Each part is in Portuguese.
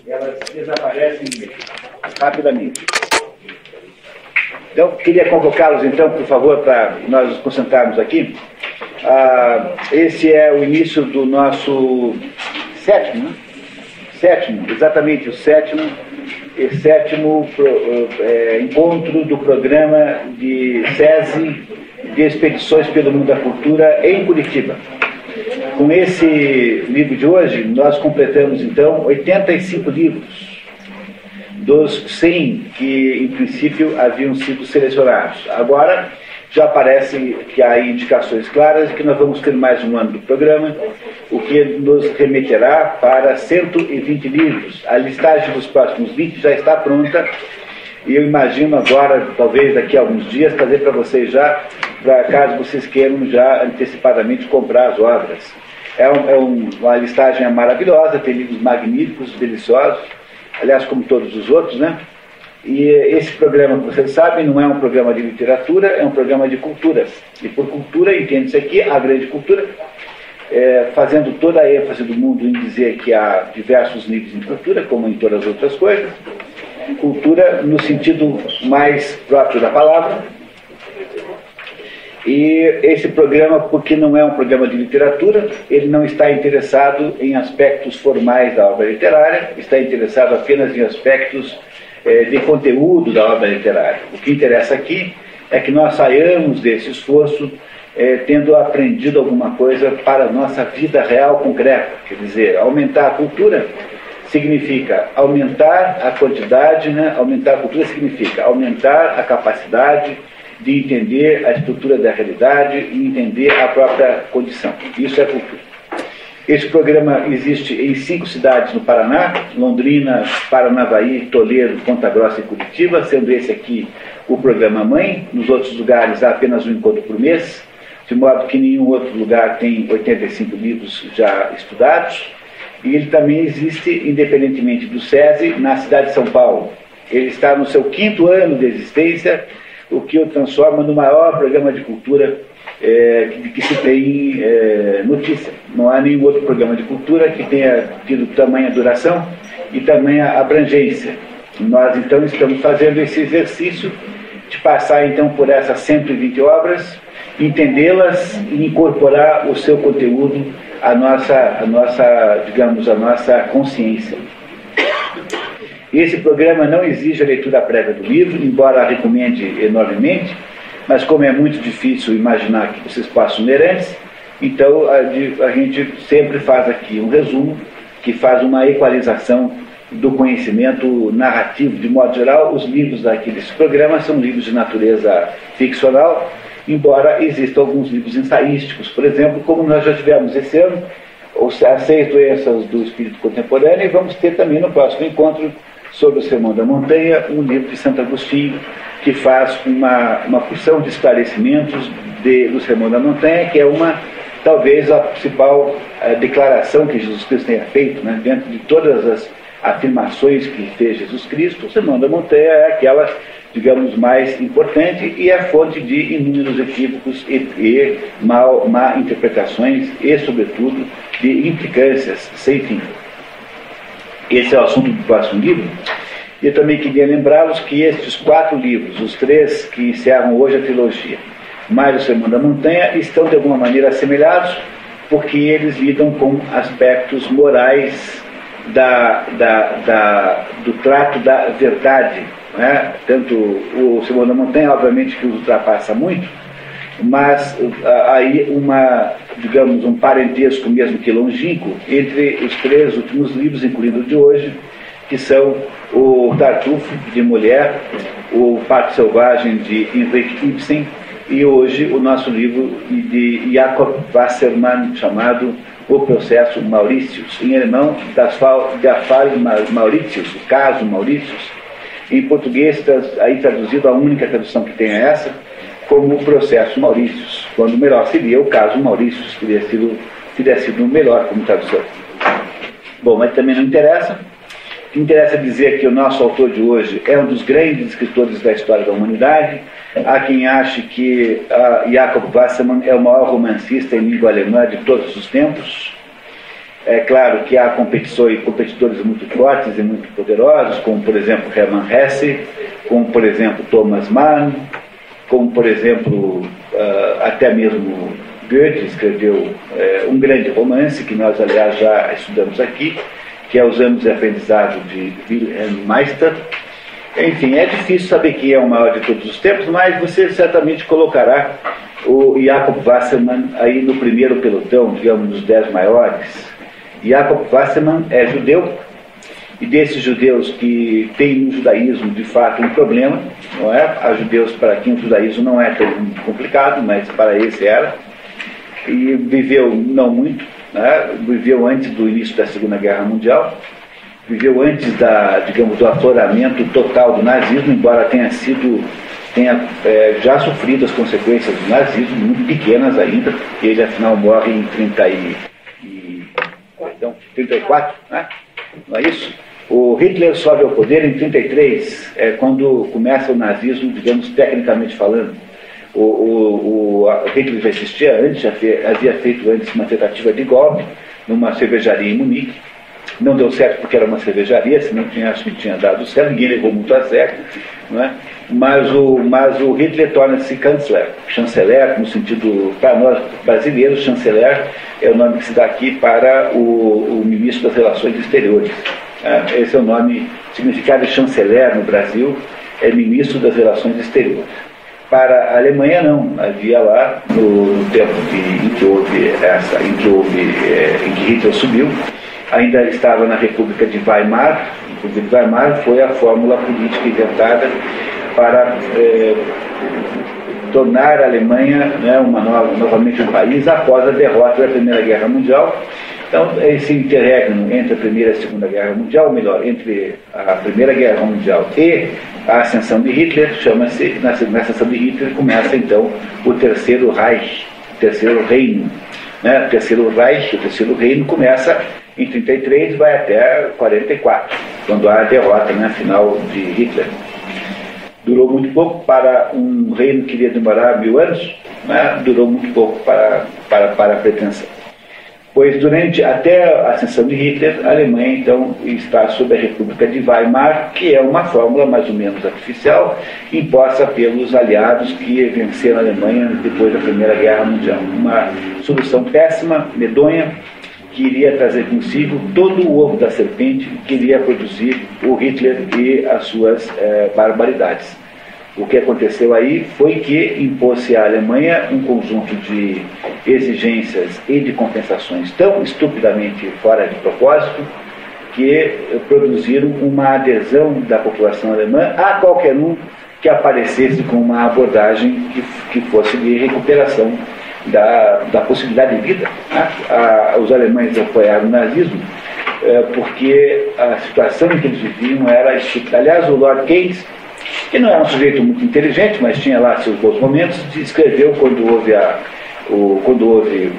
elas desaparecem rapidamente. Então, queria convocá-los, então, por favor, para nós nos concentrarmos aqui. Esse é o início do nosso sétimo, exatamente o sétimo encontro do programa de SESI de Expedições pelo Mundo da Cultura em Curitiba. Com esse livro de hoje, nós completamos, então, 85 livros dos 100 que, em princípio, haviam sido selecionados. Agora, já parece que há indicações claras de que nós vamos ter mais um ano do programa, o que nos remeterá para 120 livros. A listagem dos próximos 20 já está pronta, e eu imagino agora, talvez daqui a alguns dias, trazer para vocês já, para caso vocês queiram já antecipadamente comprar as obras. Uma listagem maravilhosa, tem livros magníficos, deliciosos, aliás, como todos os outros, né? E esse programa, como vocês sabem, não é um programa de literatura, é um programa de cultura. E por cultura, entende-se aqui a grande cultura, fazendo toda a ênfase do mundo em dizer que há diversos níveis de cultura, como em todas as outras coisas. Cultura no sentido mais próprio da palavra. E esse programa, porque não é um programa de literatura, ele não está interessado em aspectos formais da obra literária, está interessado apenas em aspectos de conteúdo da obra literária. O que interessa aqui é que nós saiamos desse esforço tendo aprendido alguma coisa para a nossa vida real concreta. Quer dizer, aumentar a cultura significa aumentar a quantidade, né? Aumentar a cultura significa aumentar a capacidade de entender a estrutura da realidade e entender a própria condição. Isso é cultura. Esse programa existe em 5 cidades no Paraná: Londrina, Paranavaí, Toledo, Ponta Grossa e Curitiba, sendo esse aqui o programa mãe. Nos outros lugares há apenas um encontro por mês, de modo que nenhum outro lugar tem 85 livros já estudados. E ele também existe, independentemente do SESI, na cidade de São Paulo. Ele está no seu 5º ano de existência, o que o transforma no maior programa de cultura de que se tem notícia. Não há nenhum outro programa de cultura que tenha tido tamanha duração e tamanha abrangência. Nós, então, estamos fazendo esse exercício de passar, então, por essas 120 obras, entendê-las e incorporar o seu conteúdo à nossa consciência. Esse programa não exige a leitura prévia do livro, embora a recomende enormemente, mas como é muito difícil imaginar que vocês possam ler antes, então a gente sempre faz aqui um resumo que faz uma equalização do conhecimento narrativo. De modo geral, os livros aqui desse programa são livros de natureza ficcional, embora existam alguns livros ensaísticos, por exemplo, como nós já tivemos esse ano, as 6 doenças do espírito contemporâneo, e vamos ter também no próximo encontro sobre o Sermão da Montanha, um livro de Santo Agostinho, que faz uma porção de esclarecimentos do Sermão da Montanha, que é talvez a principal declaração que Jesus Cristo tenha feito, né? Dentro de todas as afirmações que fez Jesus Cristo, o Sermão da Montanha é aquela, digamos, mais importante e é fonte de inúmeros equívocos e má interpretações e, sobretudo, de implicâncias sem fim. Esse é o assunto do próximo livro. E eu também queria lembrá-los que estes 4 livros, os 3 que encerram hoje a trilogia, mais o Sermão da Montanha, estão de alguma maneira assemelhados, porque eles lidam com aspectos morais do trato da verdade, né? Tanto o Sermão da Montanha, obviamente, que os ultrapassa muito, mas aí digamos, um parentesco mesmo que longínquo entre os 3 últimos livros, incluindo o de hoje, que são o Tartufo, de Mulher, o Pato Selvagem, de Henrik Ibsen, e hoje o nosso livro de Jakob Wassermann, chamado O Processo Mauritius, em alemão, Der Fall Mauritius, o caso Mauritius. Em português, aí traduzido, a única tradução que tem é essa, como o Processo Mauritius, quando melhor seria o caso Mauritius, teria sido melhor como tradução. Bom, mas também não interessa. O que interessa dizer que o nosso autor de hoje é um dos grandes escritores da história da humanidade. Há quem ache que Jakob Wassermann é o maior romancista em língua alemã de todos os tempos. É claro que há competidores muito fortes e muito poderosos, como, por exemplo, Hermann Hesse, como, por exemplo, Thomas Mann, como, por exemplo, até mesmo Goethe escreveu um grande romance, que nós, aliás, já estudamos aqui, que é Os Anos de Aprendizado de Wilhelm Meister. Enfim, é difícil saber quem é o maior de todos os tempos, mas você certamente colocará o Jacob Wassermann aí no primeiro pelotão, digamos, nos 10 maiores. Jacob Wassermann é judeu, e desses judeus que têm no judaísmo, de fato, um problema, não é? Há judeus para quem o judaísmo não é tão complicado, mas para esse era, e viveu não muito, né? Viveu antes do início da Segunda Guerra Mundial, viveu antes do afloramento total do nazismo, embora tenha já sofrido as consequências do nazismo, muito pequenas ainda, e ele afinal morre em 34, né? Não é isso? O Hitler sobe ao poder em 33, quando começa o nazismo, digamos, tecnicamente falando. O Hitler já existia antes, havia feito antes uma tentativa de golpe numa cervejaria em Munique. Não deu certo porque era uma cervejaria, senão acho que tinha dado certo, ninguém levou muito a sério, não é? Mas o Hitler torna-se chanceler, no sentido, para nós brasileiros, chanceler é o nome que se dá aqui para o ministro das Relações Exteriores. Esse é o nome, significado de chanceler no Brasil, é ministro das Relações Exteriores. Para a Alemanha, não. Havia lá, no tempo em que Hitler subiu, ainda estava na República de Weimar. A República de Weimar foi a fórmula política inventada para tornar a Alemanha, né, novamente um país após a derrota da Primeira Guerra Mundial. Então, esse interregno entre a Primeira e a Segunda Guerra Mundial, ou melhor, entre a Primeira Guerra Mundial e a ascensão de Hitler, chama-se, na ascensão de Hitler começa então o Terceiro Reich, o Terceiro Reino. Né? O Terceiro Reich, o Terceiro Reino começa em 33 e vai até 44, quando há a derrota, né, final de Hitler. Durou muito pouco para um reino que iria demorar 1000 anos, né? Durou muito pouco para a pretensão. Pois até a ascensão de Hitler, a Alemanha então está sob a República de Weimar, que é uma fórmula mais ou menos artificial, imposta pelos aliados que venceram a Alemanha depois da Primeira Guerra Mundial. Uma solução péssima, medonha, que iria trazer consigo todo o ovo da serpente, que iria produzir o Hitler e as suas barbaridades. O que aconteceu aí foi que impôs-se à Alemanha um conjunto de exigências e de compensações tão estupidamente fora de propósito que produziram uma adesão da população alemã a qualquer um que aparecesse com uma abordagem que fosse de recuperação da possibilidade de vida. Né? Os alemães apoiaram o nazismo porque a situação em que eles viviam era estúpida. Aliás, o Lord Keynes, que não era um sujeito muito inteligente, mas tinha lá seus bons momentos, escreveu, quando houve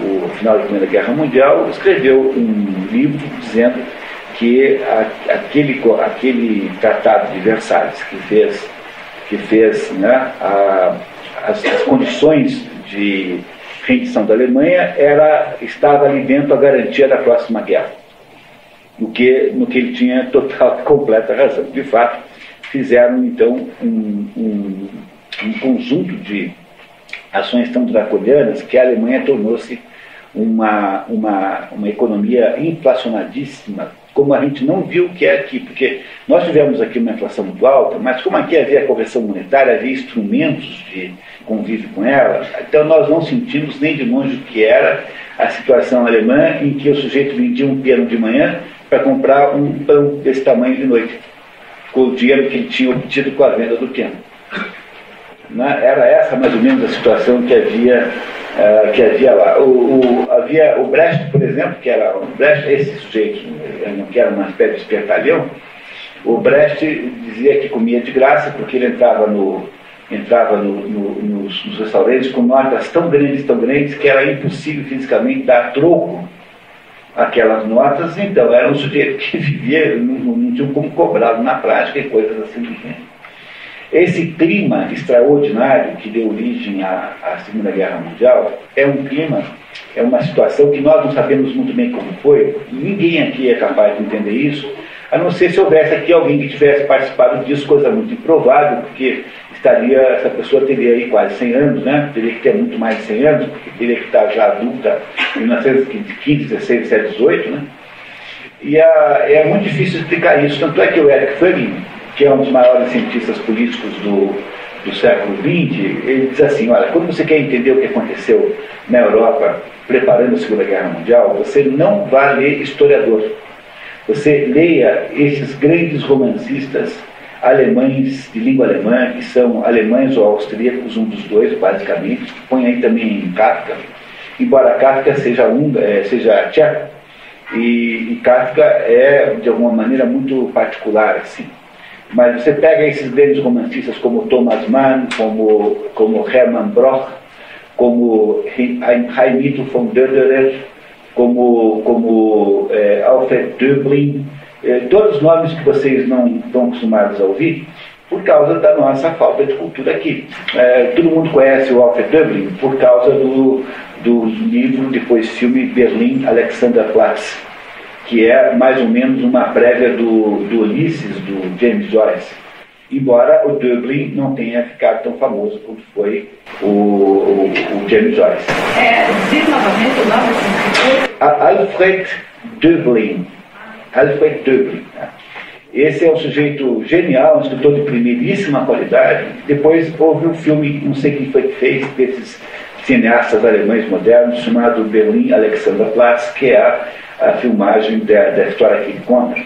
o final da Primeira Guerra Mundial, escreveu um livro dizendo que aquele Tratado de Versalhes que fez né, as condições de rendição da Alemanha estava ali dentro a garantia da próxima guerra, no que ele tinha total e completa razão. De fato, fizeram então um conjunto de ações tão draconianas que a Alemanha tornou-se uma economia inflacionadíssima, como a gente não viu que é aqui, porque nós tivemos aqui uma inflação muito alta, mas como aqui havia a correção monetária, havia instrumentos de convívio com ela, então nós não sentimos nem de longe o que era a situação alemã em que o sujeito vendia um piano de manhã para comprar um pão desse tamanho de noite, com o dinheiro que ele tinha obtido com a venda do piano. Era essa mais ou menos a situação que havia lá. Havia o Brecht, por exemplo, esse sujeito, que era uma espécie de espertalhão. O Brecht dizia que comia de graça porque ele entrava nos restaurantes com notas tão grandes que era impossível fisicamente dar troco aquelas notas. Então era um sujeito que vivia, não tinha como cobrá-lo na prática e coisas assim do gênero. Esse clima extraordinário que deu origem à Segunda Guerra Mundial é um clima é uma situação que nós não sabemos muito bem como foi, e ninguém aqui é capaz de entender isso, a não ser se houvesse aqui alguém que tivesse participado disso, coisa muito improvável, porque essa pessoa teria aí quase 100 anos, né? Teria que ter muito mais de 100 anos, porque teria que estar já adulta em 1915, 16, 17, 18, né? E é muito difícil explicar isso, tanto é que o Eric Föging, que é um dos maiores cientistas políticos do século XX, ele diz assim, olha, quando você quer entender o que aconteceu na Europa preparando a Segunda Guerra Mundial, você não vai ler historiador. Você leia esses grandes romancistas alemães de língua alemã, que são alemães ou austríacos, um dos dois, basicamente. Põe aí também Kafka, embora Kafka seja tcheco, e Kafka é, de alguma maneira, muito particular, assim. Mas você pega esses grandes romancistas como Thomas Mann, como Hermann Broch, como Heinrich von Döderer, como Alfred Döblin, todos nomes que vocês não estão acostumados a ouvir, por causa da nossa falta de cultura aqui. Todo mundo conhece o Alfred Döblin por causa do livro, depois filme, Berlim, Alexanderplatz, que é mais ou menos uma prévia do Ulisses, do James Joyce. Embora o Döblin não tenha ficado tão famoso quanto foi o James Joyce. Diz novamente o nome desse escritor? Alfred Döblin. Alfred Döblin. Esse é um sujeito genial, um escritor de primeiríssima qualidade. Depois houve um filme, não sei quem foi que fez, desses cineastas alemães modernos, chamado Berlim Alexanderplatz, que é a filmagem da história que ele conta.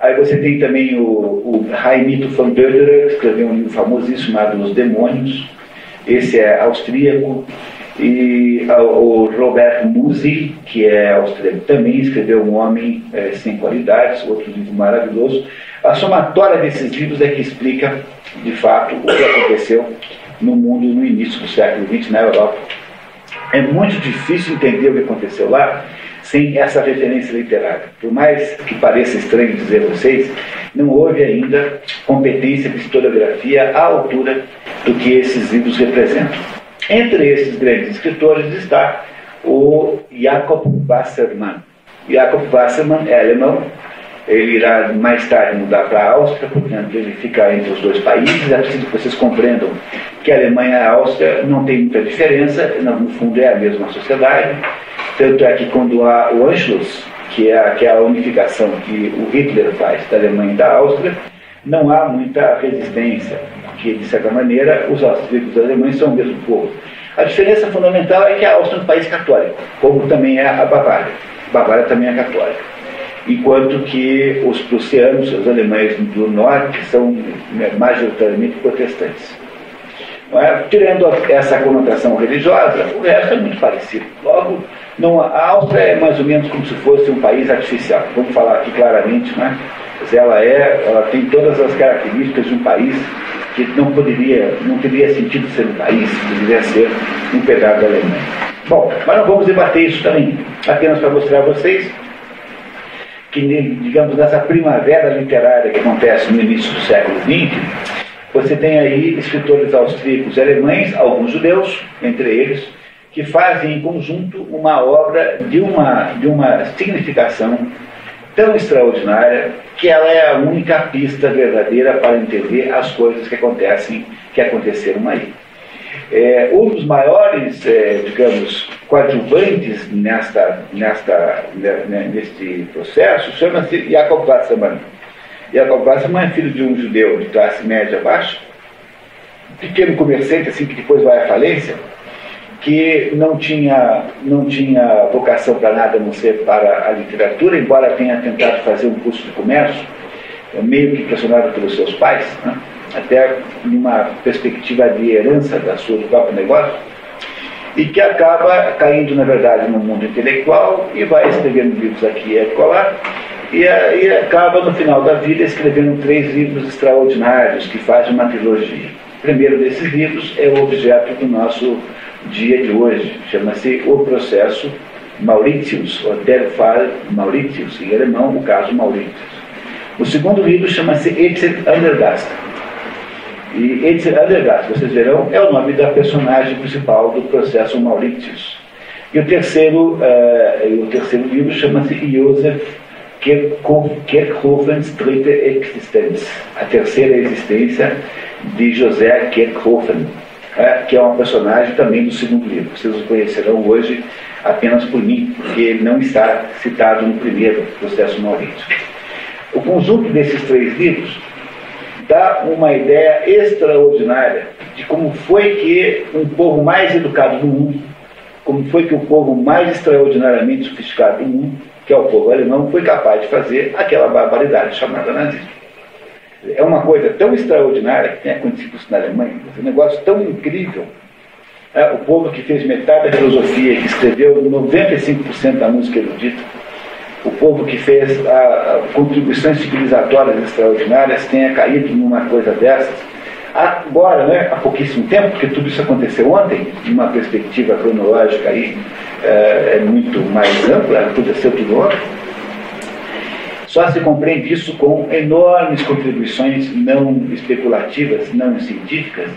Aí você tem também o Heinrich von Döderer, que escreveu um livro famosíssimo chamado Os Demônios. Esse é austríaco. E o Robert Musil, que é austríaco também, escreveu Um Homem Sem Qualidades, outro livro maravilhoso. A somatória desses livros é que explica, de fato, o que aconteceu no mundo no início do século XX na Europa. É muito difícil entender o que aconteceu lá sem essa referência literária. Por mais que pareça estranho dizer a vocês, não houve ainda competência de historiografia à altura do que esses livros representam. Entre esses grandes escritores está o Jakob Wassermann. Jakob Wassermann é alemão, ele irá mais tarde mudar para a Áustria, portanto ele fica entre os dois países. É preciso que vocês compreendam que a Alemanha e a Áustria não tem muita diferença, no fundo é a mesma sociedade. Tanto é que quando há o Anschluss, que é a unificação que o Hitler faz da Alemanha e da Áustria, não há muita resistência, porque de certa maneira os austríacos e os alemães são o mesmo povo. A diferença fundamental é que a Áustria é um país católico, como também é a Bavária. A Bavária também é católica. Enquanto que os prussianos, os alemães do norte, são majoritariamente protestantes. Tirando essa conotação religiosa, o resto é muito parecido. Logo, a Áustria é mais ou menos como se fosse um país artificial. Vamos falar aqui claramente, né? Ela tem todas as características de um país que não teria sentido ser um país, deveria ser um pedaço da Alemanha. Bom, mas não vamos debater isso também. Apenas para mostrar a vocês que, digamos, nessa primavera literária que acontece no início do século XX, você tem aí escritores austríacos e alemães, alguns judeus, entre eles, que fazem em conjunto uma obra de uma significação tão extraordinária que ela é a única pista verdadeira para entender as coisas que aconteceram aí. Um dos maiores, digamos, coadjuvantes neste processo chama-se Jakob Wassermann. Jakob Wassermann é filho de um judeu de classe média baixa, pequeno comerciante, assim, que depois vai à falência, que não tinha vocação para nada a não ser para a literatura, embora tenha tentado fazer um curso de comércio, meio que pressionado pelos seus pais, né? Até numa perspectiva de herança do próprio negócio, e que acaba caindo, na verdade, no mundo intelectual e vai escrevendo livros aqui e acolá, e acaba, no final da vida, escrevendo 3 livros extraordinários que fazem uma trilogia. O primeiro desses livros é o objeto do nosso dia de hoje, chama-se O Processo Mauritius, ou Der Fall Mauritius, em alemão, o caso Mauritius. O segundo livro chama-se Etzel Andergast. E Etzel Andergast, vocês verão, é o nome da personagem principal do Processo Mauritius. E o terceiro livro chama-se Josef Kerkhofens Dritte Existenz, a terceira existência de José Kerkhofen, que é um personagem também do segundo livro. Vocês o conhecerão hoje apenas por mim, porque ele não está citado no primeiro Processo Maurício. O conjunto desses três livros dá uma ideia extraordinária de como foi que um povo mais educado do mundo, como foi que o povo mais extraordinariamente sofisticado do mundo, que é o povo alemão, foi capaz de fazer aquela barbaridade chamada nazismo. É uma coisa tão extraordinária que tem acontecido isso na Alemanha, um negócio tão incrível. O povo que fez metade da filosofia, que escreveu 95% da música erudita, o povo que fez contribuições civilizatórias extraordinárias tenha caído numa coisa dessas. Agora, né, há pouquíssimo tempo, porque tudo isso aconteceu ontem, numa perspectiva cronológica aí, é muito mais ampla, aconteceu tudo ontem. Só se compreende isso com enormes contribuições não especulativas, não científicas,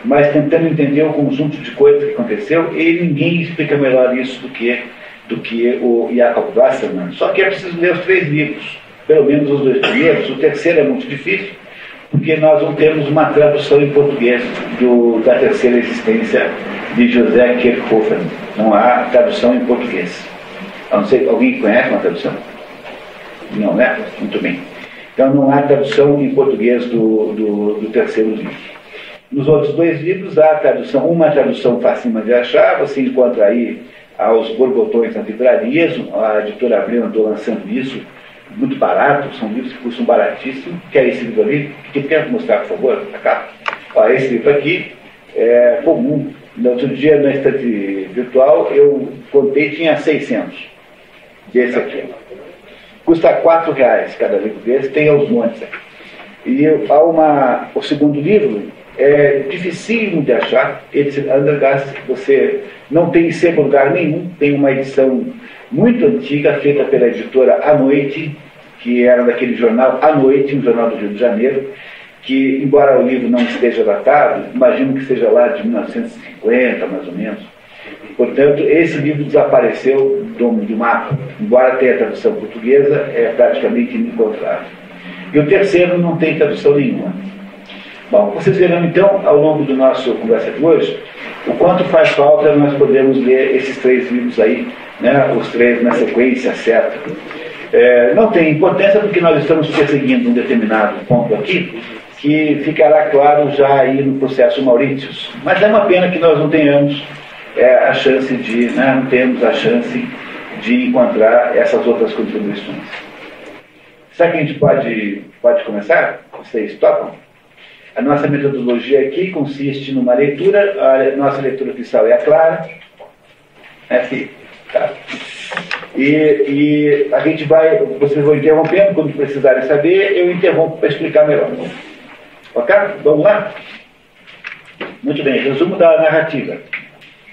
mas tentando entender o conjunto de coisas que aconteceu, e ninguém explica melhor isso do que o Jacob Wassermann. Só que é preciso ler os três livros, pelo menos os dois primeiros. O terceiro é muito difícil, porque nós não temos uma tradução em português da terceira existência de José Kerkhofen. Não há tradução em português. Eu não sei, alguém conhece uma tradução? Não, né? Muito bem. Então não há tradução em português do terceiro livro. Nos outros dois livros há tradução, uma tradução facílima de achar, você encontra aí aos borbotões nas livrarias, a editora Abril andou lançando isso, muito barato, são livros que custam baratíssimo. Que é esse livro ali? Quem quer mostrar, por favor? Cá. Esse livro aqui é comum. No outro dia, na estante virtual, eu contei, tinha 600 desse aqui. Custa R$4 cada livro desse, tem aos montes aqui. E o segundo livro é dificílimo de achar. Esse Andergast, você não tem em sebo lugar nenhum. Tem uma edição muito antiga, feita pela editora À Noite, que era daquele jornal À Noite, um jornal do Rio de Janeiro, que, embora o livro não esteja datado, imagino que seja lá de 1950, mais ou menos. Portanto, esse livro desapareceu do mapa. Embora tenha tradução portuguesa, é praticamente inencontrável. E o terceiro não tem tradução nenhuma. Bom, vocês verão então, ao longo do nosso conversa de hoje, o quanto faz falta nós podemos ler esses três livros aí, né, os três na sequência certa. Não tem importância porque nós estamos perseguindo um determinado ponto aqui, que ficará claro já aí no processo Mauritius. Mas é uma pena que nós não tenhamos a chance não temos a chance de encontrar essas outras contribuições. Será que a gente pode começar? Vocês topam? A nossa metodologia aqui consiste numa leitura. A nossa leitura oficial é a clara. Aqui, tá? E a gente vocês vão interrompendo quando precisarem saber, eu interrompo para explicar melhor. Ok? Vamos lá? Muito bem, resumo da narrativa.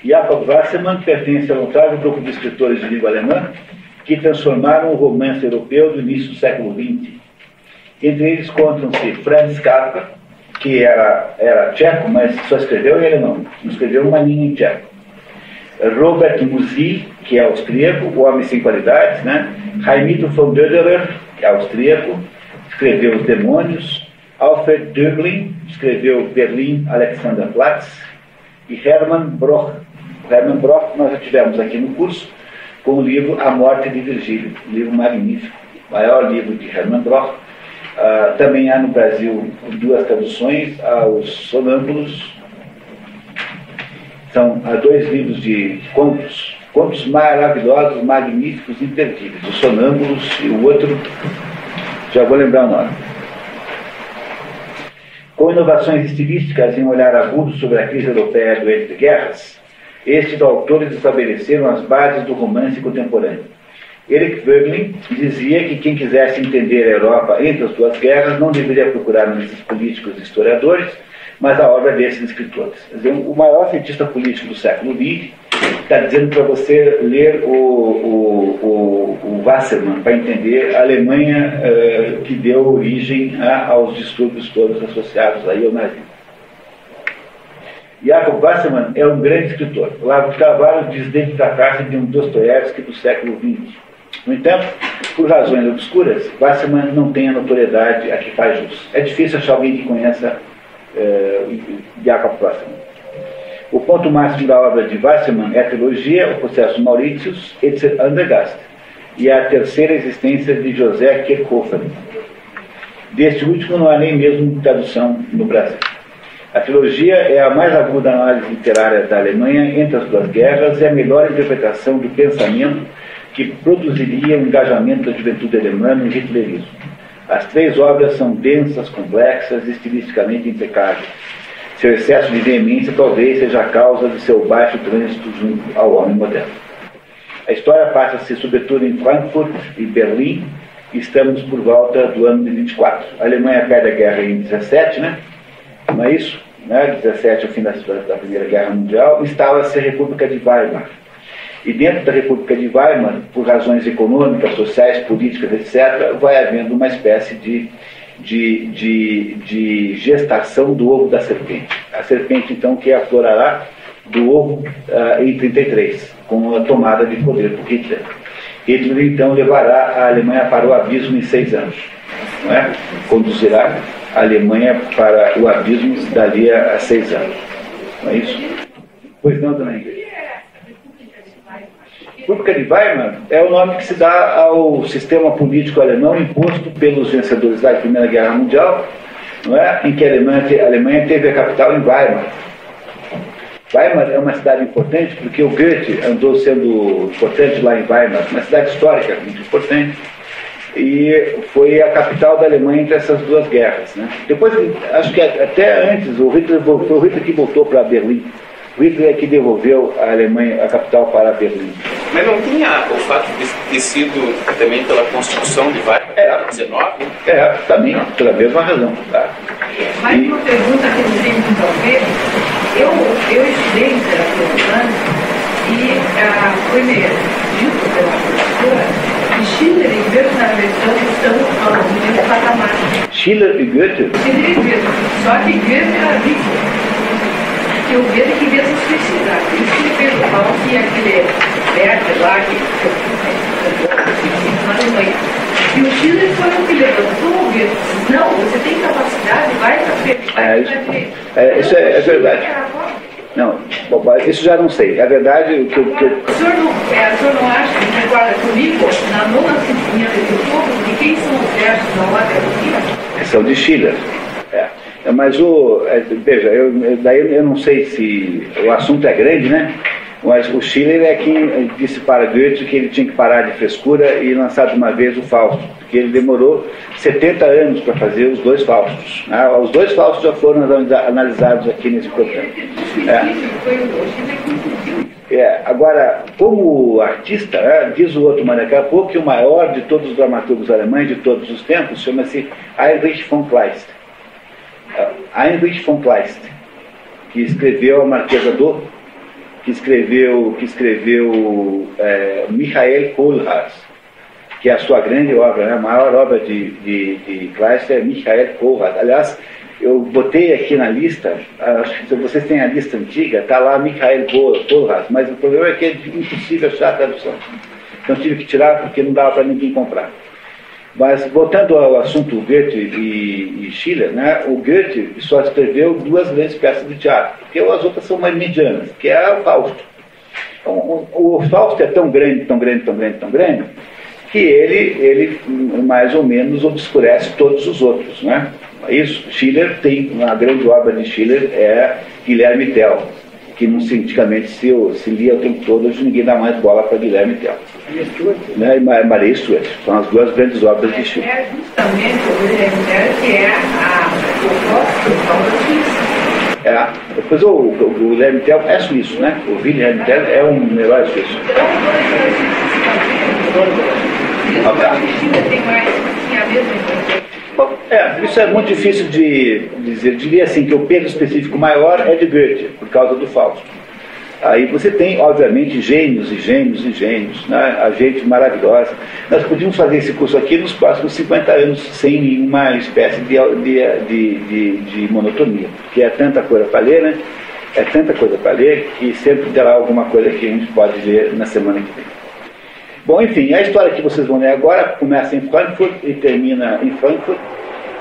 Jacob Wassermann pertence ao notável grupo de escritores de língua alemã que transformaram o romance europeu do início do século XX. Entre eles encontram-se Franz Kafka, que era tcheco, mas só escreveu em alemão, não escreveu uma linha em tcheco. Robert Musil, que é austríaco, o homem sem qualidades, né? Heimito von Döderer, que é austríaco, escreveu Os Demônios. Alfred Döblin escreveu Berlim, Alexanderplatz. E Hermann Broch. Hermann Broch nós já tivemos aqui no curso com o livro A Morte de Virgílio, um livro magnífico, o maior livro de Hermann Broch. Também há no Brasil duas traduções aos Sonâmbulos. São dois livros de contos maravilhosos, magníficos, imperdíveis. Os Sonâmbulos e o outro, já vou lembrar o nome. Com inovações estilísticas e um olhar agudo sobre a crise europeia do entre guerras, estes autores estabeleceram as bases do romance contemporâneo. Erich Wögling dizia que quem quisesse entender a Europa entre as duas guerras não deveria procurar analistas políticos e historiadores, mas a obra desses escritores. Quer dizer, o maior cientista político do século XX está dizendo para você ler o Wassermann para entender a Alemanha que deu origem aos distúrbios todos associados aí ao nazismo. Jacob Wassermann é um grande escritor. Olavo de Carvalho diz dentro da classe de um Dostoiévski do século XX. No entanto, por razões obscuras, Wassermann não tem a notoriedade a que faz jus. É difícil achar alguém que conheça Jacob Wassermann. O ponto máximo da obra de Wassermann é a trilogia O Processo Mauritius, Etc. Andergast, e a terceira existência de José Kierkegaard. Deste último não há nem mesmo tradução no Brasil. A trilogia é a mais aguda análise literária da Alemanha entre as duas guerras e a melhor interpretação do pensamento que produziria o engajamento da juventude alemã no hitlerismo. As três obras são densas, complexas e estilisticamente impecáveis. Seu excesso de veemência talvez seja a causa de seu baixo trânsito junto ao homem moderno. A história passa-se sobretudo em Frankfurt e Berlim, e estamos por volta do ano de 24. A Alemanha perde a guerra em 17, né? Não é isso? Né? 17 é o fim da Primeira Guerra Mundial, instala-se a República de Weimar. E dentro da República de Weimar, por razões econômicas, sociais, políticas, etc., vai havendo uma espécie de gestação do ovo da serpente. A serpente, então, que aflorará do ovo em 33, com a tomada de poder por Hitler. Hitler, então, levará a Alemanha para o abismo em 6 anos. Não é? Conduzirá a Alemanha para o abismo dali a 6 anos. Não é isso? Pois não, dona Ingrid? República de Weimar é o nome que se dá ao sistema político alemão imposto pelos vencedores da Primeira Guerra Mundial, não é? Em que a Alemanha teve a capital em Weimar. Weimar é uma cidade importante porque o Goethe andou sendo importante lá em Weimar, uma cidade histórica muito importante, e foi a capital da Alemanha entre essas duas guerras. Né? Depois, acho que até antes, foi o Hitler que voltou para Berlim. O Hitler é que devolveu a Alemanha, a capital, para Berlim. Mas não tinha o fato de ter sido também pela construção de Weimar, em 19? Também, pela mesma razão. Tá? Mais uma pergunta que eu tenho que resolver. Eu estudei literatura humana e foi mesmo dito pela professora que Schiller e Goethe, na verdade, estão ao mesmo patamar. Schiller e Goethe? Schiller e Goethe. Só que Goethe era vivo. Que o Goethe queria se suicidar. Isso que fez o mal que aquele Werther lá, que na Alemanha. E o Schiller foi o que levantou o Goethe. Não, você tem capacidade, vai para isso é verdade. Não, isso já não sei. É verdade o que eu... O senhor não acha, que concorda comigo, na nona sinfonia do Beethoven, de quem são os versos da ordem? São de Schiller. Mas veja, daí eu não sei se o assunto é grande, né? Mas o Schiller é quem disse para Goethe que ele tinha que parar de frescura e lançar de uma vez o Fausto, porque ele demorou 70 anos para fazer os dois Faustos. Os dois Faustos já foram analisados aqui nesse programa. Agora, como artista, diz o outro mais daqui a pouco que o maior de todos os dramaturgos alemães de todos os tempos chama-se Heinrich von Kleist. Heinrich von Kleist, que escreveu A Marquesa d'O, que escreveu Michael Kohlhaas, que é a sua grande obra, né? A maior obra de Kleist é Michael Kohlhaas. Aliás, eu botei aqui na lista, acho que se vocês têm a lista antiga, está lá Michael Kohlhaas, mas o problema é que é impossível achar a tradução. Então tive que tirar porque não dava para ninguém comprar. Mas, voltando ao assunto Goethe e Schiller, né, o Goethe só escreveu 2 grandes peças de teatro, porque as outras são mais medianas, que é o Fausto. O Fausto é tão grande, que ele mais ou menos obscurece todos os outros. Né? Isso, Schiller tem, uma grande obra de Schiller é Guilherme Tell, que antigamente se lia o tempo todo, hoje ninguém dá mais bola para Guilherme Tell. Né? E Maria Stuart, são as 2 grandes obras de Schiller. É justamente o Guilherme Tell que é o próprio da Suíça. Depois o Guilherme Tell é suíço, né? O Wilhelm Tell é um herói suíço. Bom, isso é muito difícil de dizer. Diria assim que o peso específico maior é de Goethe, por causa do Fausto. Aí você tem, obviamente, gênios, né? A gente maravilhosa. Nós podíamos fazer esse curso aqui nos próximos 50 anos, sem nenhuma espécie de monotonia, porque é tanta coisa para ler, né? É tanta coisa para ler que sempre terá alguma coisa que a gente pode ler na semana que vem. Bom, enfim, a história que vocês vão ler agora começa em Frankfurt e termina em Frankfurt.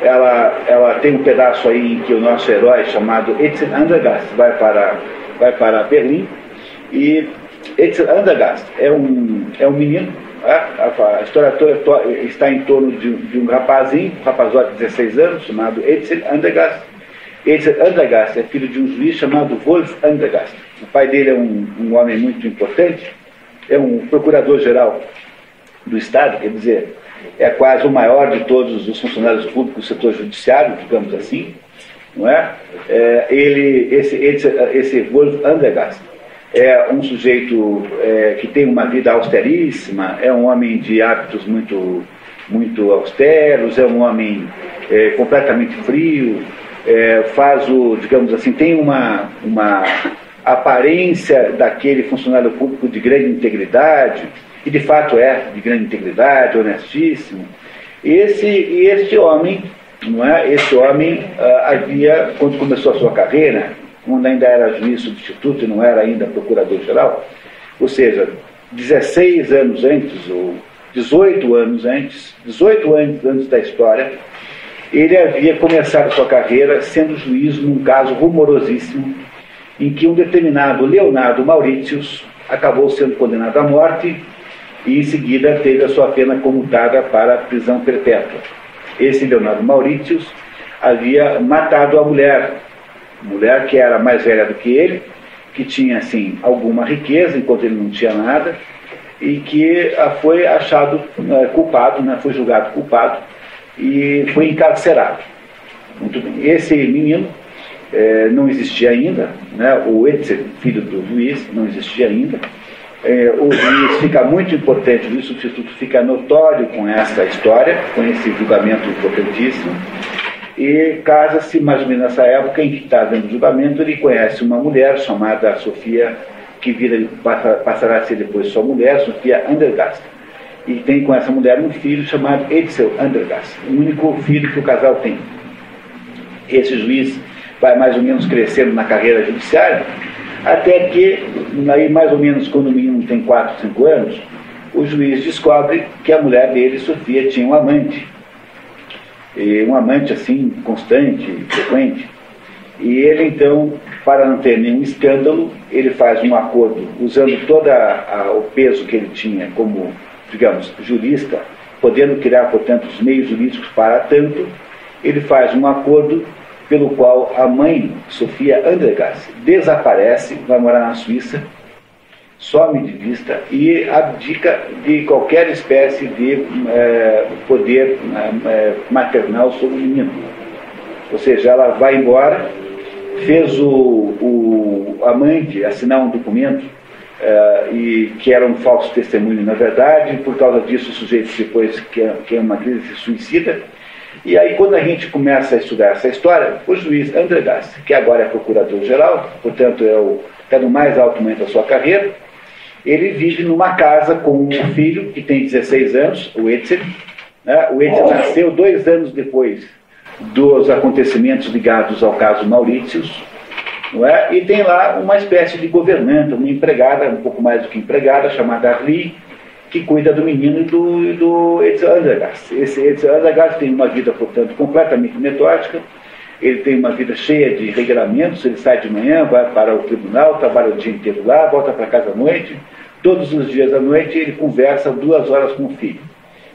Ela tem um pedaço aí em que o nosso herói, chamado Etzel Andergast, vai para Berlim. E Etzel Andergast é um menino. A história toda está em torno de um rapazinho, um rapazote de 16 anos, chamado Etzel Andergast. Etzel Andergast é filho de um juiz chamado Wolf Andergast. O pai dele é um homem muito importante, é um procurador-geral do Estado, quer dizer, é quase o maior de todos os funcionários públicos do setor judiciário, digamos assim, não é? Esse Wolf Andergast é um sujeito que tem uma vida austeríssima, é um homem de hábitos muito austeros, é um homem completamente frio, digamos assim, tem uma aparência daquele funcionário público de grande integridade, e de fato é de grande integridade, honestíssimo. Este homem, não é? Esse homem havia, quando começou a sua carreira, quando ainda era juiz substituto e não era ainda procurador-geral, ou seja, 16 anos antes, ou 18 anos antes da história, ele havia começado a sua carreira sendo juiz num caso rumorosíssimo, em que um determinado Leonardo Mauritius acabou sendo condenado à morte e em seguida teve a sua pena comutada para a prisão perpétua. Esse Leonardo Mauritius havia matado a mulher que era mais velha do que ele, que tinha assim alguma riqueza enquanto ele não tinha nada, e que foi achado culpado, né, foi julgado culpado e foi encarcerado. Muito bem. Esse menino não existia ainda, né, o Etzel, filho do juiz, não existia ainda. O juiz fica muito importante, o juiz substituto fica notório com essa história, com esse julgamento importantíssimo, e casa-se mais ou menos nessa época em que está dando julgamento. Ele conhece uma mulher chamada Sofia, que passará a ser depois sua mulher, Sofia Andergast, e tem com essa mulher um filho chamado Etzel Andergast, o único filho que o casal tem. Esse juiz vai mais ou menos crescendo na carreira judiciária, até que, aí mais ou menos quando o menino tem 4, 5 anos, o juiz descobre que a mulher dele, Sofia, tinha um amante. E um amante assim, constante, frequente. E ele então, para não ter nenhum escândalo, ele faz um acordo, usando todo o peso que ele tinha como, digamos, jurista, podendo criar, portanto, os meios jurídicos para tanto, ele faz um acordo pelo qual a mãe, Sofia Andergast, desaparece, vai morar na Suíça, some de vista e abdica de qualquer espécie de poder maternal sobre o menino. Ou seja, ela vai embora, fez o amante assinar um documento e que era um falso testemunho, na verdade, por causa disso o sujeito depois, que é uma crise, se suicida. E aí, quando a gente começa a estudar essa história, o juiz Andergast, que agora é procurador-geral, portanto está no mais alto momento da sua carreira, ele vive numa casa com um filho que tem 16 anos, o Etzel. Né? O Etzel nasceu 2 anos depois dos acontecimentos ligados ao caso Mauritius, não é? E tem lá uma espécie de governanta, uma empregada, um pouco mais do que empregada, chamada Arlie, que cuida do menino e do Etzel Andergast. Esse Etzel Andergast tem uma vida, portanto, completamente metódica. Ele tem uma vida cheia de regramentos. Ele sai de manhã, vai para o tribunal, trabalha o dia inteiro lá, volta para casa à noite. Todos os dias à noite ele conversa 2 horas com o filho.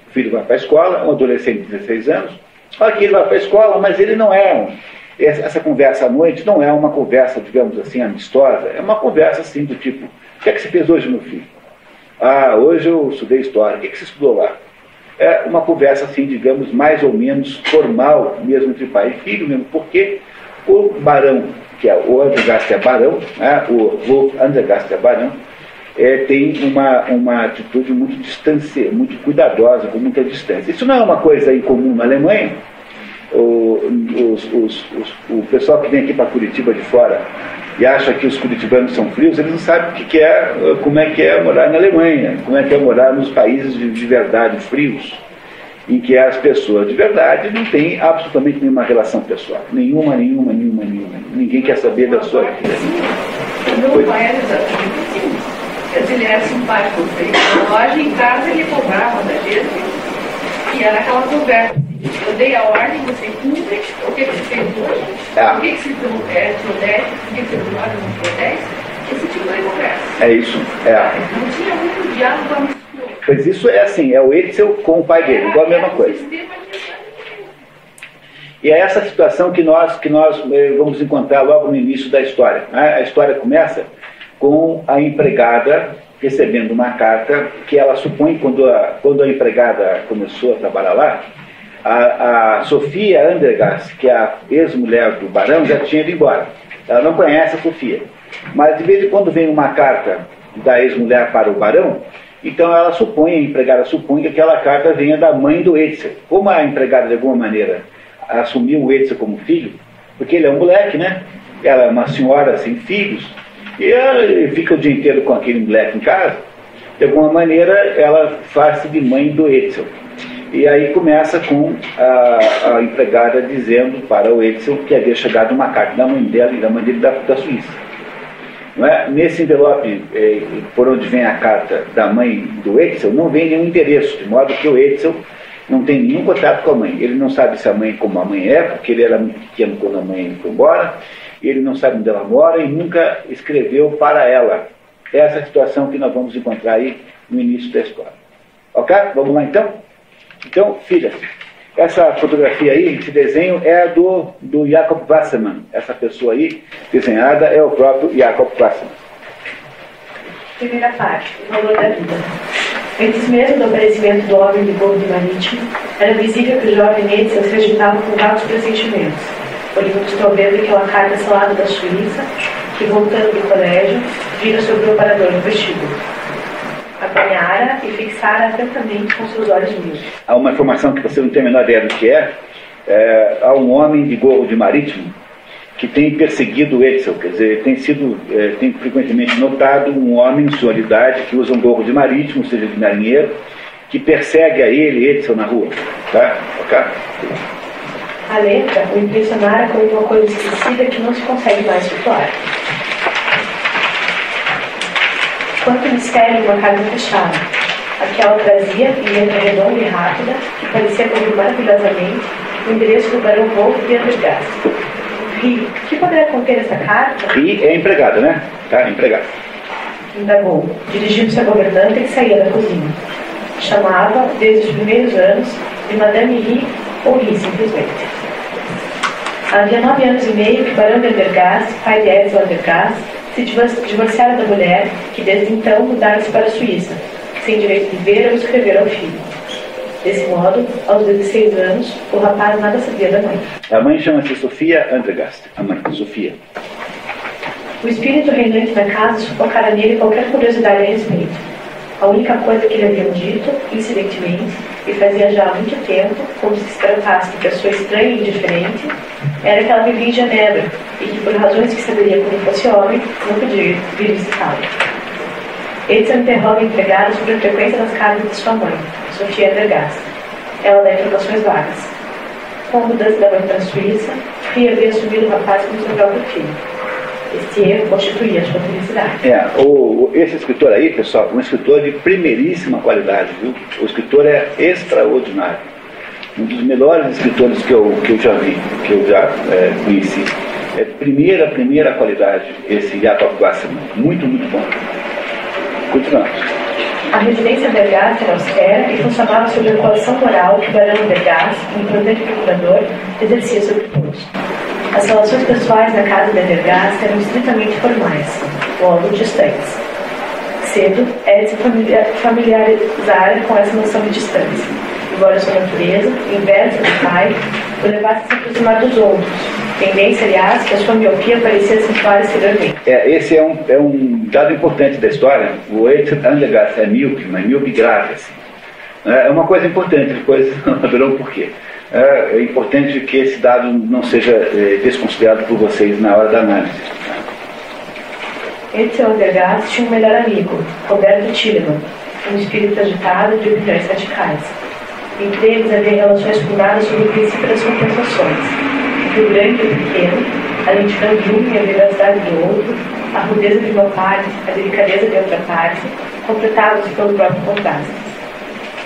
O filho vai para a escola, um adolescente de 16 anos. Olha que ele vai para a escola, mas ele não é... Essa conversa à noite não é uma conversa, digamos assim, amistosa. É uma conversa assim do tipo: o que é que você fez hoje, meu filho? Ah, hoje eu estudei história. O que você estudou lá? É uma conversa assim, digamos, mais ou menos formal, mesmo entre pai e filho, mesmo, porque o barão, que é o Andergast é barão, né, o Wolf Andergast é barão, tem uma atitude muito cuidadosa, com muita distância. Isso não é uma coisa incomum na Alemanha. O pessoal que vem aqui para Curitiba de fora e acha que os curitibanos são frios, eles não sabem como é que é morar na Alemanha, como é que é morar nos países de verdade frios. em que as pessoas de verdade não têm absolutamente nenhuma relação pessoal. Nenhuma. Ninguém quer saber da sua vida. Não era exatamente assim. Ele era simpático, na loja, em casa ele cobrava da gente, e era aquela conversa. Eu dei a ordem, você cumpre, o que você fez hoje, o que você promete, o que você promete, não promete, esse tipo de conversa. É isso. Não tinha muito diálogo amistoso. Pois isso é assim, é o Edsel com o pai dele, igual a mesma coisa. E é essa situação que nós vamos encontrar logo no início da história. A história começa com a empregada recebendo uma carta que ela supõe, quando a empregada começou a trabalhar lá, a Sofia Andergast, que é a ex-mulher do barão, já tinha ido embora. Ela não conhece a Sofia. Mas de vez em quando vem uma carta da ex-mulher para o barão, então ela supõe, a empregada supõe que aquela carta venha da mãe do Edsel. Como a empregada de alguma maneira assumiu o Edsel como filho, porque ele é um moleque, né? Ela é uma senhora sem filhos, e ela fica o dia inteiro com aquele moleque em casa, de alguma maneira ela faz-se de mãe do Edsel. E aí começa com a empregada dizendo para o Edsel que havia chegado uma carta da mãe dela e da mãe dele da Suíça. Não é? Nesse envelope, por onde vem a carta da mãe do Edsel, não vem nenhum endereço, de modo que o Edsel não tem nenhum contato com a mãe. Ele não sabe se a mãe, como a mãe é, porque ele era muito pequeno quando a mãe foi embora, ele não sabe onde ela mora e nunca escreveu para ela. Essa é a situação que nós vamos encontrar aí no início da história. Ok? Vamos lá então? Então, filha, essa fotografia aí, esse desenho é do Jacob Wassermann. Essa pessoa aí, desenhada, é o próprio Jacob Wassermann. Primeira parte, o valor da vida. Antes mesmo do aparecimento do homem de gorro marítimo, era visível que o jovem Edsel se agitava com altos pressentimentos. Ele custou ver daquela carta selada da Suíça, que, voltando do colégio, vira sobre o operador no vestíbulo. Apanhara e fixara atentamente com seus olhos míopes. Há uma informação que você não tem a menor ideia do que há um homem de gorro de marítimo que tem perseguido o Edsel, quer dizer, tem frequentemente notado um homem em sua idade que usa um gorro de marítimo, ou seja, de marinheiro, que persegue a ele, Edsel, na rua. Tá? Ok? A letra o impressionara como uma coisa esquecida que não se consegue mais situar. Quanto mistério uma casa fechada. Aquela trazia, em letra redonda e rápida, que parecia cumprir maravilhosamente, o endereço do barão Wolf de Andergast. Ri, que poderá conter essa carta? Ri é empregada, né? Tá, empregada. Indagou, dirigindo-se à governanta que saía da cozinha. Chamava, desde os primeiros anos, de Madame Ri ou Ri, simplesmente. Havia 9 anos e meio que o barão de Andergast, pai de Edsel Andergast, se divorciara da mulher, que desde então mudara-se para a Suíça, sem direito de ver ou escrever ao filho. Desse modo, aos 16 anos, o rapaz nada sabia da mãe. A mãe chama-se Sofia Andergast, a mãe, Sofia. O espírito reinante na casa sufocara nele qualquer curiosidade a respeito. A única coisa que lhe haviam dito, incidentemente, e fazia já há muito tempo, como se tratasse de pessoa estranha e indiferente, era que ela vivia em Genebra e que, por razões que saberia quando fosse homem, não podia vir visitá-la. Edsel interroga a empregada sobre a frequência das casas de sua mãe, Sofia Andergast. Ela dá informações vagas. Com a mudança da mãe para a Suíça, Ri havia assumido o rapaz como seu próprio filho. Este erro constituía a sua felicidade. Esse escritor aí, pessoal, um escritor de primeiríssima qualidade, viu? O escritor é extraordinário. Um dos melhores escritores que eu já vi, que eu já conheci. É primeira qualidade, esse Jacob Wassermann. Muito, muito bom. Continuamos. A residência Andergast era austera e funcionava sob a coação moral que o barão Andergast, um importante procurador, exercia sobre todos. As relações pessoais na casa de Andergast eram estritamente formais, logo distantes. Cedo, Edsel familiarizara com essa noção de distância, embora sua natureza, inversa do pai, o levasse a se aproximar dos outros, tendência, aliás, que a sua miopia parecia acentuar exteriormente. Esse é um dado importante da história. O Edsel Andergast é míope, mas míope grave, assim. É uma coisa importante, depois verão por quê. É importante que esse dado não seja desconsiderado por vocês na hora da análise. Edsel Andergast tinha um melhor amigo, Roberto Tillemann, um espírito agitado de opiniões radicais. Entre eles havia relações fundadas sobre o princípio das compensações. O Rio Grande e o Pequeno, a lentidão de um e a veracidade do outro, a rudeza de uma parte, a delicadeza de outra parte, completados pelo próprio contraste.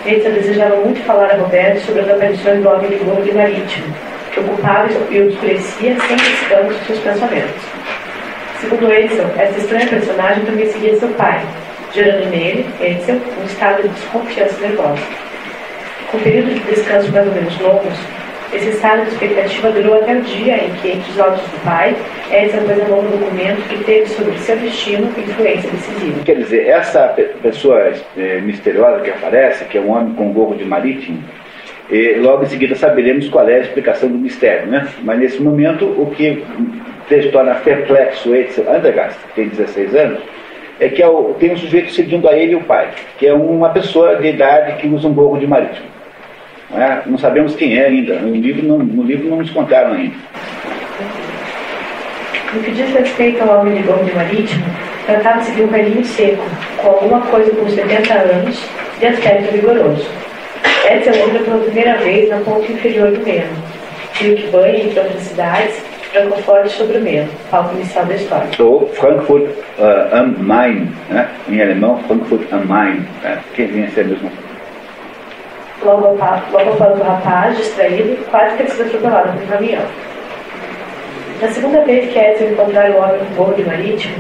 Edson desejava muito falar a Roberto sobre as aparições do homem de gorro de marítimo, que ocupava e obscurecia sem descanso seus pensamentos. Segundo Edson, essa estranha personagem também seguia seu pai, gerando nele, Edson, um estado de desconfiança nervosa. Com um período de descanso mais ou menos longos, esse estado de expectativa durou até o dia em que, entre os olhos do pai, Edson apresentou um documento que teve sobre seu destino influência decisiva. Quer dizer, essa pessoa misteriosa que aparece, que é um homem com gorro de marítimo, logo em seguida saberemos qual é a explicação do mistério, né? Mas nesse momento, o que torna perplexo Edson Andergast, que tem 16 anos, é que tem um sujeito seguindo a ele e o pai, que é uma pessoa de idade que usa um gorro de marítimo. Não sabemos quem é ainda, no livro não nos contaram ainda. No que diz respeito ao homem de gorro de marítimo, tratava-se de um velhinho seco, com alguma coisa com 70 anos, de aspecto vigoroso. Edson entra pela primeira vez na ponta inferior do Meno, rio que banha, entre outras cidades, Francfort sobre o Meno, palco inicial da história. Ou Frankfurt am Main, né? Em alemão, Frankfurt am Main, né? Quem vem a ser mesmo? Logo após o rapaz, distraído, quase que sido atropelado por um caminhão. Na segunda vez que Edson encontrar o homem com gorro de marítimo,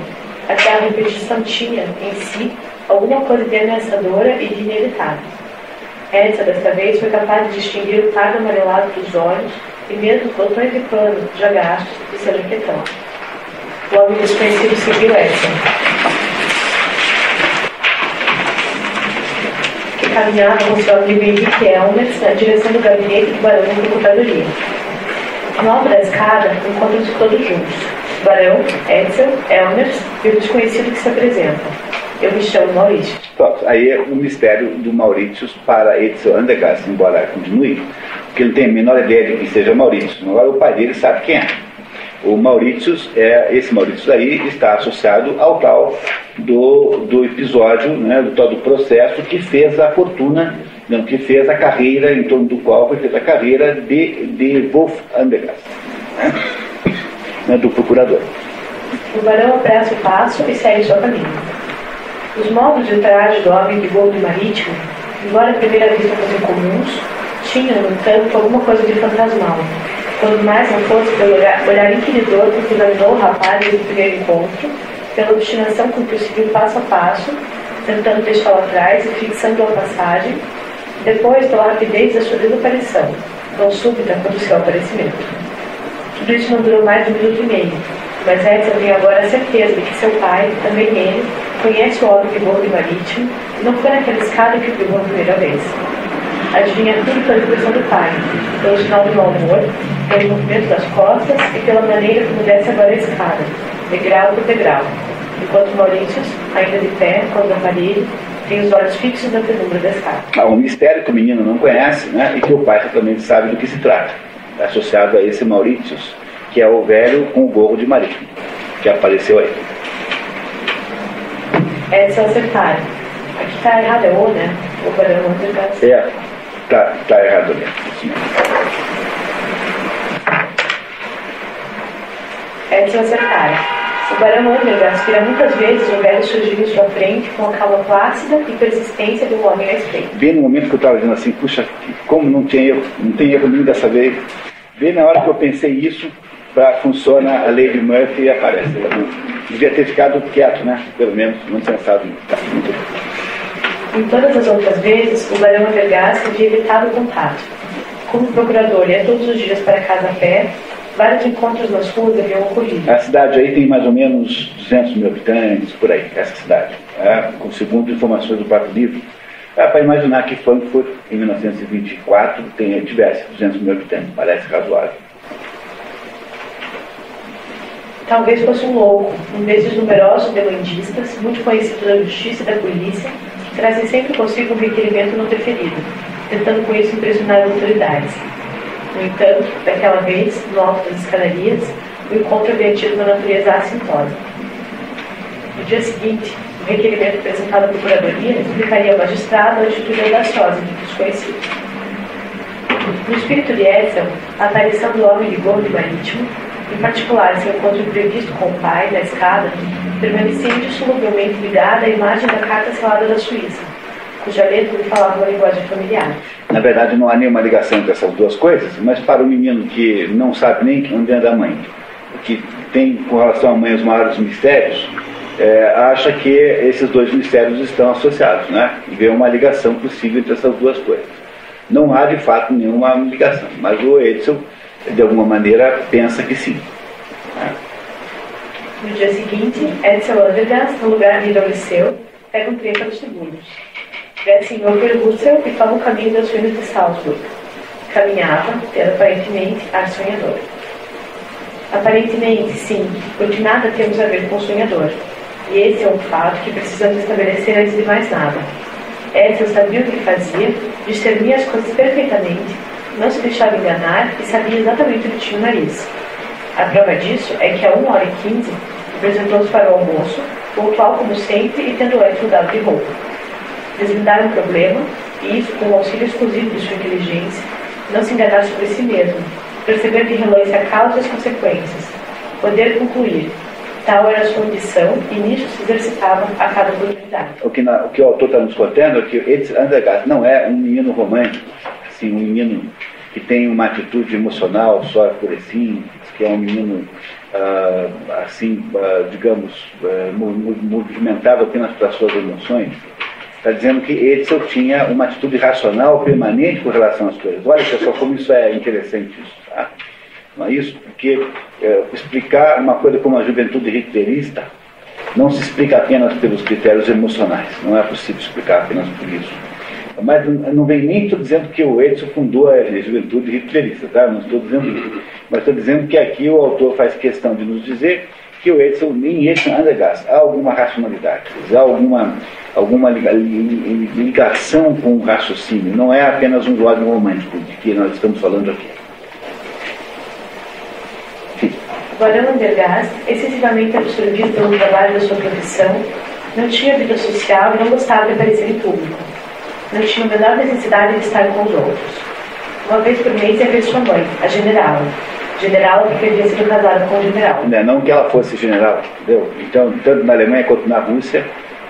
aquela repetição tinha, em si, alguma coisa de ameaçadora e de inevitável. Edson, desta vez, foi capaz de distinguir o pardo amarelado dos olhos e mesmo os botões de pano já gastos de seu enquetão. O homem desconhecido seguiu Edson, que caminhava com seu amigo Henrique Elmers na direção do gabinete do barão da computadoria. No alto da escada, encontram-se todos juntos: Barão, Edson, Elmers e o desconhecido que se apresenta. Eu me chamo Maurício. Pronto, aí é o mistério do Maurício para Edson Andergast, embora continue, porque ele não tem a menor ideia de que seja Maurício. Agora o pai dele sabe quem é. O Maurício, esse Maurício aí está associado ao tal do episódio, né, do tal do processo que fez a fortuna, não, que fez a carreira, em torno do qual foi feita a carreira de Wolf Andergast, né, do procurador. O barão apressa o passo e segue seu caminho. Os modos de traje do homem de gorro marítimo, embora à primeira vista fossem comuns, tinham, no entanto, alguma coisa de fantasmal, quando mais não fosse pelo olhar inquiridor com que examinou o rapaz desde o primeiro encontro, pela obstinação com que o seguiu passo a passo, tentando deixá-lo atrás e fixando a passagem, depois pela rapidez da sua desaparição, tão súbita quanto o seu aparecimento. Tudo isso não durou mais de 1 minuto e meio, mas Edson tem agora a certeza de que seu pai, também ele, conhece o homem de gorro marítimo e não foi naquela escada que o viu a primeira vez. Adivinha tudo pela expressão do pai, pelo sinal do mau humor, pelo movimento das costas e pela maneira como desce agora a escada, degrau por degrau, enquanto Maurício, ainda de pé, com os aparelhos, tem os olhos fixos na penumbra da escada. Há um mistério que o menino não conhece, né, e que o pai também sabe do que se trata, associado a esse Maurício, que é o velho com o gorro de marítimo, que apareceu aí. Edson acertaram. Aqui está errado, é o, né? O barão Andergast. Tá errado mesmo. Edson acertaram. O barão Andergast vira muitas vezes o velho surgir em sua frente com a calma plácida e persistência de um homem a respeito. Bem no momento que eu estava dizendo assim, puxa, como não tem erro nenhum dessa vez, bem na hora que eu pensei isso, funciona a Lady Murphy e aparece. Eu devia ter ficado quieto, né? Pelo menos, não pensado nisso. Tá, muito bem. Em todas as outras vezes, o barão Andergast havia evitado o contato. Como procurador ia todos os dias para casa a pé, vários encontros nas ruas haviam ocorrido. A cidade aí tem mais ou menos 200 mil habitantes, por aí, essa cidade. Segundo informações do próprio livro, para imaginar que Frankfurt, em 1924, tivesse 200 mil habitantes. Parece razoável. Talvez fosse um louco, um desses numerosos demandistas, muito conhecido da justiça e da polícia, que trazem sempre consigo um requerimento não deferido, tentando com isso impressionar as autoridades. No entanto, daquela vez, no alto das escadarias, o encontro havia tido uma natureza assintosa. No dia seguinte, o requerimento apresentado à Procuradoria explicaria ao magistrado a atitude audaciosa do desconhecido. No espírito de Edsel, a aparição do homem de gorro marítimo, em particular seu encontro imprevisto com o pai na escada, permanecia indissoluvelmente ligada à imagem da carta selada da Suíça, cuja letra lhe falava uma linguagem familiar. Na verdade, não há nenhuma ligação entre essas duas coisas, mas para o menino que não sabe nem onde anda a mãe, que tem com relação à mãe os maiores mistérios, acha que esses dois mistérios estão associados, né? E vê uma ligação possível entre essas duas coisas. Não há, de fato, nenhuma ligação, mas o Edsel, de alguma maneira, pensa que sim. No dia seguinte, Edsel Andergast, no lugar de ir ao liceu, pega um trem para os segundos. Desce em Oberhussel e toma o caminho das ruínas de Salzburg. Caminhava, tendo aparentemente ar sonhador. Aparentemente, sim, porque nada temos a ver com o sonhador. E esse é um fato que precisamos estabelecer antes de mais nada. Edsel sabia o que fazia, discernia as coisas perfeitamente, não se deixava enganar e sabia exatamente onde tinha o nariz. A prova disso é que a 1h15 apresentou-se para o almoço, pontual como sempre e tendo antes mudado de roupa. Desvendar um problema, e isso com o auxílio exclusivo de sua inteligência, não se enganar sobre si mesmo, perceber de relance a causa e as consequências, poder concluir. Tal era a sua ambição e nisso se exercitava a cada oportunidade. O que o autor está nos contando é que Edsel Andergast não é um menino romântico, assim, um menino que tem uma atitude emocional só por assim, que é um menino digamos, movimentado apenas pelas suas emoções. Está dizendo que Edsel tinha uma atitude racional permanente com relação às coisas. Olha, pessoal, como isso é interessante isso, tá? Não é isso? Porque explicar uma coisa como a juventude hitlerista não se explica apenas pelos critérios emocionais. Não é possível explicar apenas por isso. Mas não vem nem estou dizendo que o Edsel fundou a juventude hitlerista, tá? Não estou dizendo isso. Mas estou dizendo que aqui o autor faz questão de nos dizer que o Edsel, em Edsel Andergast, há alguma racionalidade, há alguma ligação com o raciocínio. Não é apenas um jovem romântico de que nós estamos falando aqui. Barão Andergast, excessivamente absorvido pelo trabalho da sua profissão, não tinha vida social e não gostava de aparecer em público. Não tinha a menor necessidade de estar com os outros. Uma vez por mês ia ver sua mãe, a generala. Generala porque havia sido casada com o general. Não que ela fosse general, entendeu? Então, tanto na Alemanha quanto na Rússia,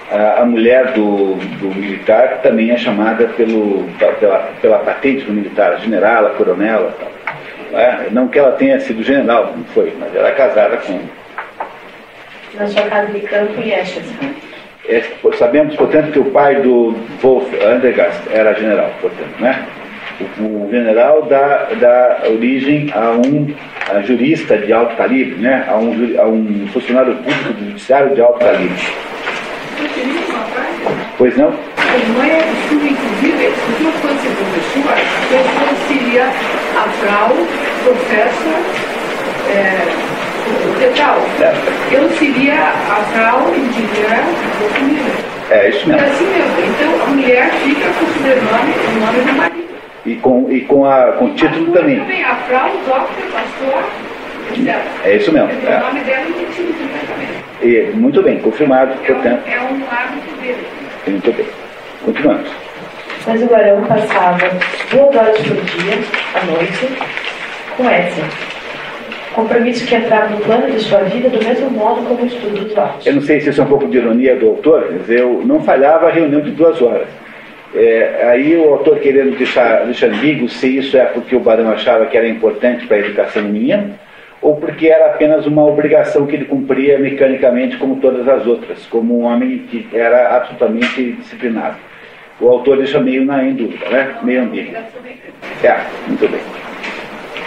a mulher do militar também é chamada pela patente do militar, generala, coronela, tal. Não que ela tenha sido general, não foi, mas ela é casada com... Na sua casa de campo em Eschenheim. Sabemos, portanto, que o pai do Wolf Andergast era general, portanto, né? O general dá origem a um jurista de alto calibre, né? A um funcionário público do judiciário de alto calibre. Pois não? Não é isso, inclusive, se eu fosse professora, eu seria a Frau Professor Tetal. Eu seria a Frau Engenheira do Comunidade. É isso mesmo. É assim mesmo. Então a mulher fica com o sobrenome, o nome do marido. E com o título também. A Frau, Dr. Pastor, etc. É isso mesmo. O nome dela é metido completamente. Muito bem, confirmado, portanto. É um hábito dele. Muito bem. Continuamos. Mas o barão passava 2 horas por dia, à noite, com Edsel. Compromisso que entrava no plano de sua vida do mesmo modo como o estudo dos autos. Eu não sei se isso é um pouco de ironia do autor, quer dizer, eu não falhava a reunião de 2 horas. Aí o autor querendo deixar ambíguo se isso é porque o barão achava que era importante para a educação do menino, ou porque era apenas uma obrigação que ele cumpria mecanicamente como todas as outras, como um homem que era absolutamente disciplinado. O autor deixa meio em dúvida, né? Meio ambíguo. Muito bem.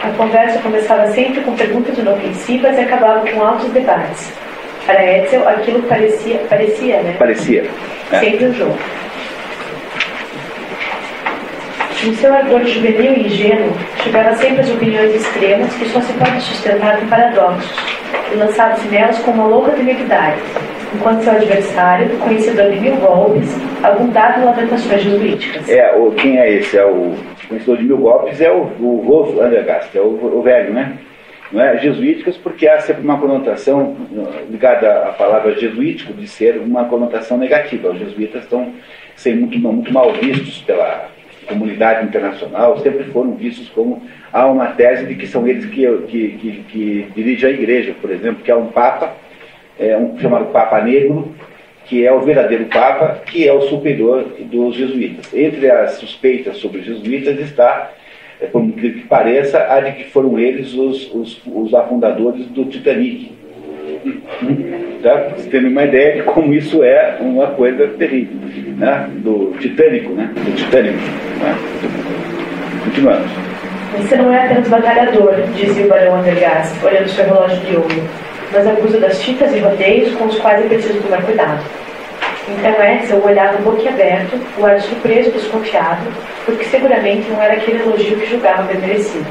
A conversa começava sempre com perguntas inofensivas e acabava com altos debates. Para Edsel, aquilo parecia, né? Parecia. Sempre um jogo. No seu ardor juvenil e ingênuo, chegava sempre às opiniões extremas que só se pode sustentar com paradoxos, e lançava-se nelas com uma louca temeridade, enquanto seu adversário, conhecedor de 1000 golpes, abundava em lamentações jesuíticas. Quem é esse? O conhecedor de 1000 golpes é o Wolf Andergast, é o velho, né? Não é? Jesuíticas, porque há sempre uma conotação ligada à palavra jesuítico de ser uma conotação negativa. Os jesuítas estão sendo muito mal vistos comunidade internacional, sempre foram vistos como, há uma tese de que são eles que dirigem a igreja, por exemplo, que há um Papa, chamado Papa Negro, que é o verdadeiro Papa, que é o superior dos jesuítas. Entre as suspeitas sobre os jesuítas está, por incrível que pareça, a de que foram eles os afundadores do Titanic. Tá? Você tem uma ideia de como isso é uma coisa terrível, né? Do Titânico, né? Do Titânico, né? Continuamos. Você não é apenas batalhador, dizia o barão Andergast, olhando seu relógio de ouro, mas abusa das fitas e rodeios com os quais é preciso tomar cuidado. Então Edsel olhava boquiaberto, o ar surpreso e desconfiado, porque seguramente não era aquele elogio que julgava bem merecido.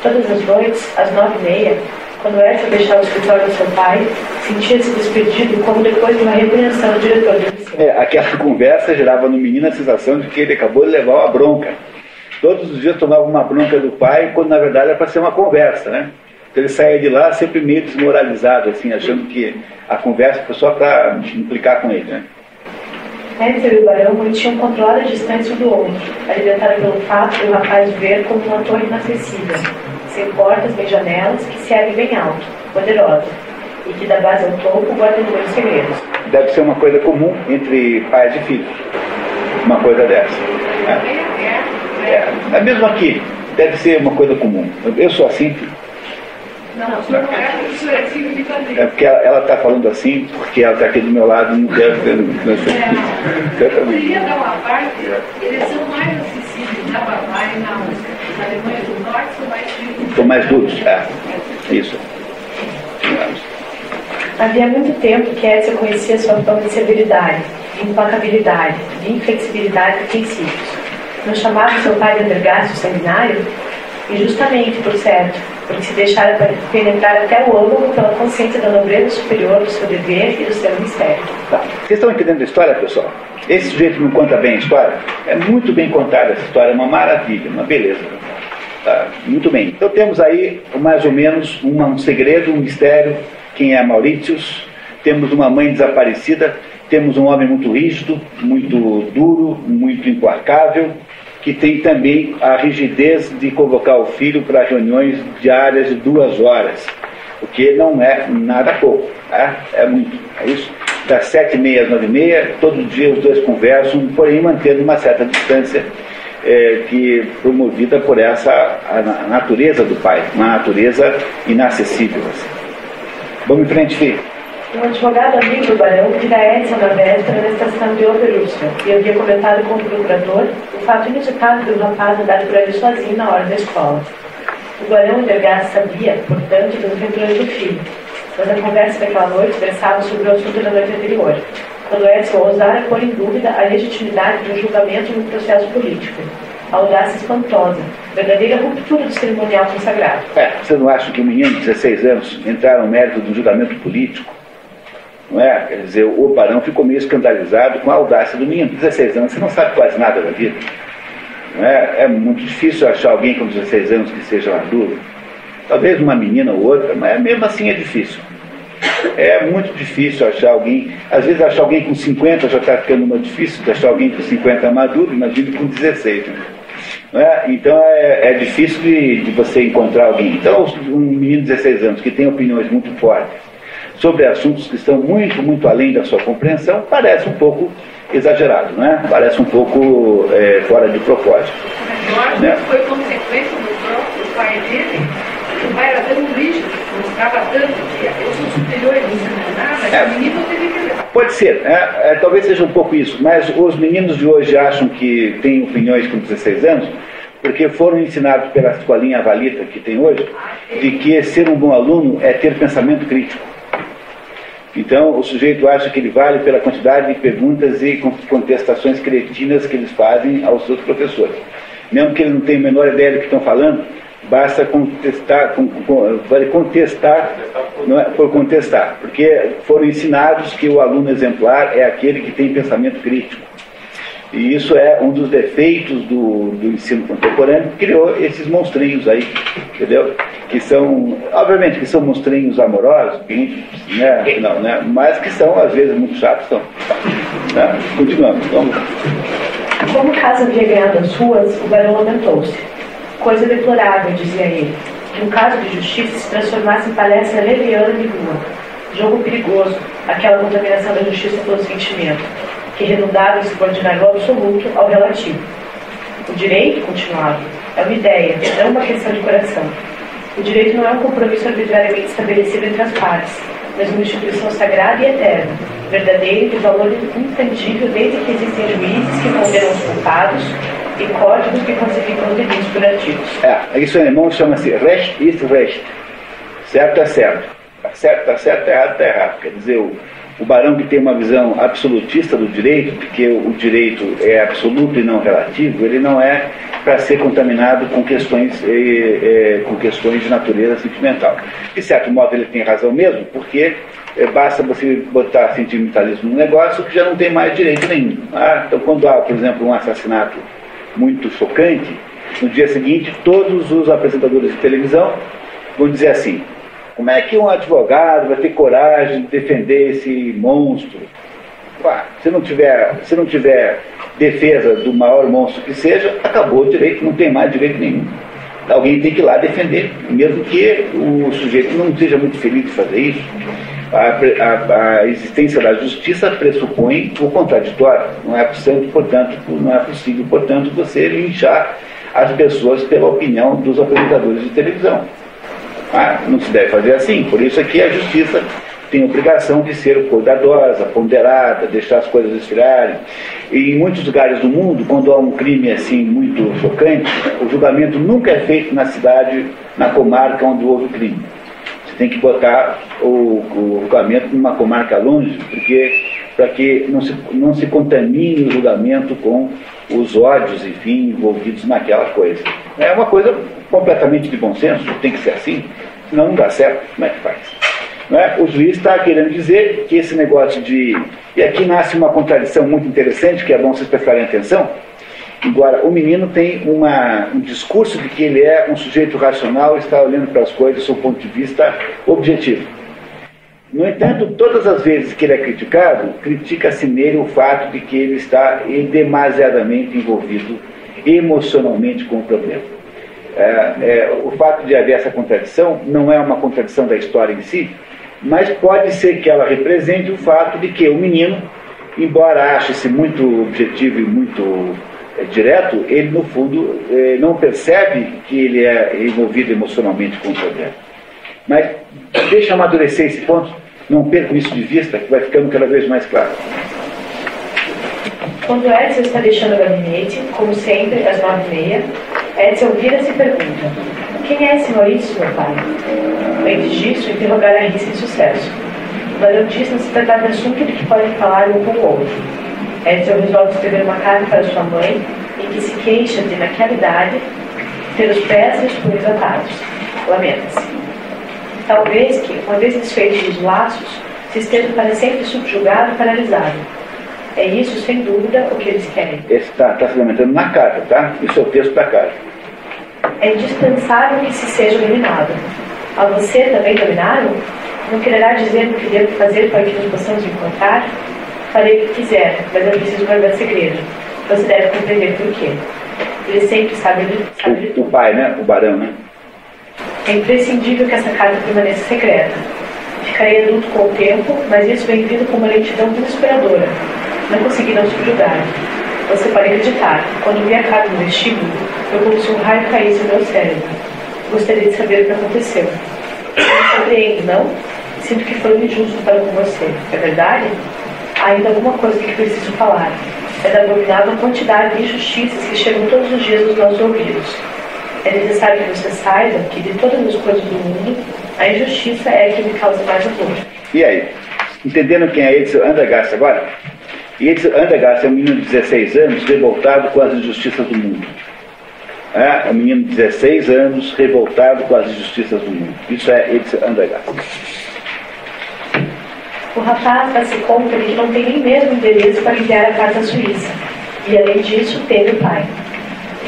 Todas as noites, às 9h30, quando Edsel deixava o escritório do seu pai, sentia-se despedido como depois de uma repreensão do diretor do liceu. Aquela conversa gerava no menino a sensação de que ele acabou de levar uma bronca. Todos os dias tomava uma bronca do pai, quando na verdade era para ser uma conversa, né? Então ele saía de lá sempre meio desmoralizado, assim, achando que a conversa foi só para implicar com ele, né? Edsel e o barão mantinham controlada a distância um do outro, alimentada pelo fato de o rapaz ver como uma torre inacessível, sem portas nem janelas, que se ergue bem alto, poderosa, e que da base ao topo guarda inúmeros segredos. Deve ser uma coisa comum entre pais e filhos, uma coisa dessa. É mesmo aqui, deve ser uma coisa comum. Eu sou assim. Não, isso é assim de fazer. É porque ela está falando assim, porque ela está aqui do meu lado, não deve ter. Eu poderia dar uma parte, eles são mais acessíveis na Bavária e na Áustria. Na Alemanha do Norte são mais duros. São mais duros, isso. Havia muito tempo que Edsel conhecia sua fama de severidade, de implacabilidade, de inflexibilidade de princípios. Não chamava seu pai de Andergast o sanguinário? Injustamente, por certo, porque se deixara penetrar até o âmago pela consciência da nobreza superior do seu dever e do seu mistério. Tá. Vocês estão entendendo a história, pessoal? Esse sujeito não conta bem a história? É muito bem contada essa história, é uma maravilha, uma beleza. Tá. Muito bem. Então temos aí mais ou menos um segredo, um mistério. Quem é Mauritius? Temos uma mãe desaparecida, temos um homem muito rígido, muito duro, muito implacável, que tem também a rigidez de convocar o filho para reuniões diárias de 2 horas, o que não é nada pouco, é muito, é isso. Das 7h30 às 9h30, todo dia os dois conversam, porém mantendo uma certa distância, que promovida por a natureza do pai, uma natureza inacessível. Assim. Vamos em frente, filho. Um advogado amigo do barão vira Edsel na véspera na estação de Oberússia e havia comentado com o procurador o fato inusitado do rapaz andar por ali sozinho na hora da escola. O barão Andergast sabia, portanto, das aventuras do filho, mas a conversa daquela noite versava sobre o assunto da noite anterior, quando Edsel ousara pôr em dúvida a legitimidade de um julgamento no processo político. A audácia espantosa, verdadeira ruptura do cerimonial consagrado. Você não acha que um menino de 16 anos entrar no mérito de um julgamento político? Não é? Quer dizer, o barão ficou meio escandalizado com a audácia do menino. 16 anos, você não sabe quase nada da vida. Não é? É muito difícil achar alguém com 16 anos que seja maduro. Talvez uma menina ou outra, mas mesmo assim é difícil. É muito difícil achar alguém. Às vezes achar alguém com 50 já está ficando muito difícil. De achar alguém com 50 maduro, imagine com 16. Né? Não é? Então é difícil de você encontrar alguém. Então um menino de 16 anos que tem opiniões muito fortes sobre assuntos que estão muito, muito além da sua compreensão, parece um pouco exagerado, né? Parece um pouco fora de propósito. Mas eu acho que foi consequência do próprio pai dele. O pai era tão rígido, mostrava tanto que eu sou superior e você não é nada, que o menino teve que levar. Pode ser, talvez seja um pouco isso, mas os meninos de hoje acham que têm opiniões com 16 anos, porque foram ensinados pela escolinha Avalita que tem hoje, de que ser um bom aluno é ter pensamento crítico. Então, o sujeito acha que ele vale pela quantidade de perguntas e contestações cretinas que eles fazem aos seus professores. Mesmo que ele não tenha a menor ideia do que estão falando, basta contestar, vale contestar não é, por contestar, porque foram ensinados que o aluno exemplar é aquele que tem pensamento crítico. E isso é um dos defeitos do ensino contemporâneo, que criou esses monstrinhos aí, entendeu? Que são, obviamente, que são monstrinhos amorosos, né? Não, né? Mas que são, às vezes, muito chatos. Então, tá? Continuamos. Vamos. Como o caso havia ganhado as ruas, o barão lamentou-se. Coisa deplorável, dizia ele, que um caso de justiça se transformasse em palestra leviana de rua. Jogo perigoso, aquela contaminação da justiça pelo sentimento, que redundava em subordinar o absoluto ao relativo. O direito, continuava, é uma ideia, não uma questão de coração. O direito não é um compromisso arbitrariamente estabelecido entre as partes, mas uma instituição sagrada e eterna, verdadeira e de valor intangível desde que existem juízes que condenam os culpados e códigos que classificam os delitos punitivos. Isso em alemão chama-se Recht ist Recht. Certo é certo. Está certo, errado está errado. Quer dizer, o barão que tem uma visão absolutista do direito, porque o direito é absoluto e não relativo, ele não é para ser contaminado com questões de natureza sentimental. De certo modo ele tem razão mesmo, porque basta você botar sentimentalismo no negócio que já não tem mais direito nenhum. Então quando há, por exemplo, um assassinato muito chocante, no dia seguinte todos os apresentadores de televisão vão dizer assim: como é que um advogado vai ter coragem de defender esse monstro? Se não tiver defesa do maior monstro que seja, acabou o direito, não tem mais direito nenhum. Alguém tem que ir lá defender, mesmo que o sujeito não seja muito feliz de fazer isso. A existência da justiça pressupõe o contraditório. Não é possível, portanto, você linchar as pessoas pela opinião dos apresentadores de televisão. Não se deve fazer assim. Por isso aqui a justiça tem a obrigação de ser cuidadosa, ponderada, deixar as coisas esfriarem. E em muitos lugares do mundo, quando há um crime assim muito chocante, o julgamento nunca é feito na cidade, na comarca onde houve o crime. Você tem que botar o julgamento numa comarca longe, para que não se contamine o julgamento com os ódios, enfim, envolvidos naquela coisa. É uma coisa completamente de bom senso, tem que ser assim, senão não dá certo. Como é que faz? Não é? O juiz está querendo dizer que esse negócio de... E aqui nasce uma contradição muito interessante, que é bom vocês prestarem atenção. Embora o menino tem um discurso de que ele é um sujeito racional e está olhando para as coisas do ponto de vista objetivo. No entanto, todas as vezes que ele é criticado, critica-se nele o fato de que ele está demasiadamente envolvido emocionalmente com o problema. O fato de haver essa contradição não é uma contradição da história em si, mas pode ser que ela represente o fato de que o menino, embora ache-se muito objetivo e muito direto, ele no fundo não percebe que ele é envolvido emocionalmente com o problema. Mas deixa amadurecer esse ponto, não perca isso de vista, que vai ficando cada vez mais claro. Quando Edson está deixando o gabinete, como sempre, às 9h30, Edson vira-se e pergunta: quem é esse Maurício, meu pai? Antes disso, interrogar a Rita sem sucesso. O barão diz não se tratar de assunto de que podem falar um com o outro. Edson resolve escrever uma carta para sua mãe, em que se queixa de, naquela idade, ter os pés e os punhos atados. Lamenta-se. Talvez que, uma vez desfeitos os laços, se esteja para sempre subjugado e paralisado. É isso, sem dúvida, o que eles querem. Está se lamentando na carta, tá? Isso é o texto da carta. É indispensável que se seja dominado. A você também dominaram? Não quererá dizer o que devo fazer para que nos possamos encontrar? Farei o que quiser, mas eu preciso guardar segredo. Você deve compreender por quê. Ele sempre sabe de tudo. O pai, né? O barão, né? É imprescindível que essa carta permaneça secreta. Ficarei adulto com o tempo, mas isso vem vindo com uma lentidão desesperadora. Não consegui não subjugar. Você pode acreditar, quando vi a carta no vestíbulo, eu como se um raio caísse no meu cérebro. Gostaria de saber o que aconteceu. Não compreendo, não? Sinto que foi injusto para com você. É verdade? Há ainda alguma coisa que preciso falar. É da abominável quantidade de injustiças que chegam todos os dias aos nossos ouvidos. É necessário que você saiba que, de todas as coisas do mundo, a injustiça é a que me causa mais dor. E aí? Entendendo quem é Edson Andergast agora? Edson Andergast é um menino de 16 anos revoltado com as injustiças do mundo. É um menino de 16 anos revoltado com as injustiças do mundo. Isso é Edson Andergast. O rapaz dá-se conta de que não tem nem mesmo endereço para enviar a carta à Suíça. E, além disso, teme o pai.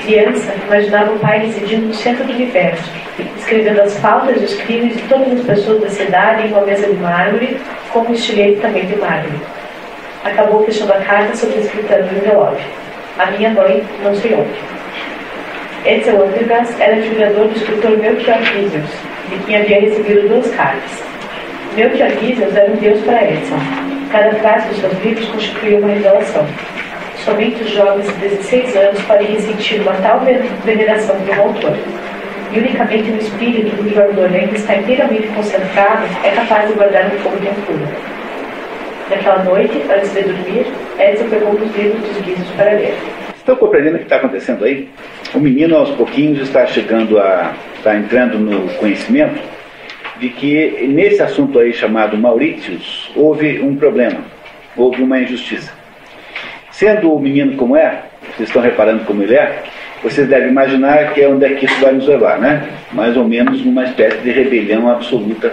Criança, imaginava o pai residindo no centro do universo, escrevendo as faltas e os crimes de todas as pessoas da cidade em uma mesa de mármore, com um estilete também de mármore. Acabou fechando a carta sobre escrita no envelope. A minha mãe, não sei onde. Edsel Andergast era admirador do escritor Melchior Giesels, de quem havia recebido 2 cartas. Melchior Giesels era um deus para Edsel. Cada frase dos seus livros constituía uma revelação. Somente os jovens de 16 anos podem sentir uma tal veneração por um autor. E unicamente o espírito do jogador ainda está inteiramente concentrado é capaz de guardar um fogo de ampulha. Naquela noite, antes de dormir, Edsel pegou os livros dos Giesels para ler. Estão compreendendo o que está acontecendo aí? O menino, aos pouquinhos, está entrando no conhecimento de que, nesse assunto aí chamado Mauritius, houve um problema, houve uma injustiça. Sendo o menino como é, vocês estão reparando como ele é, vocês devem imaginar que é onde é que isso vai nos levar, né? Mais ou menos numa espécie de rebelião absoluta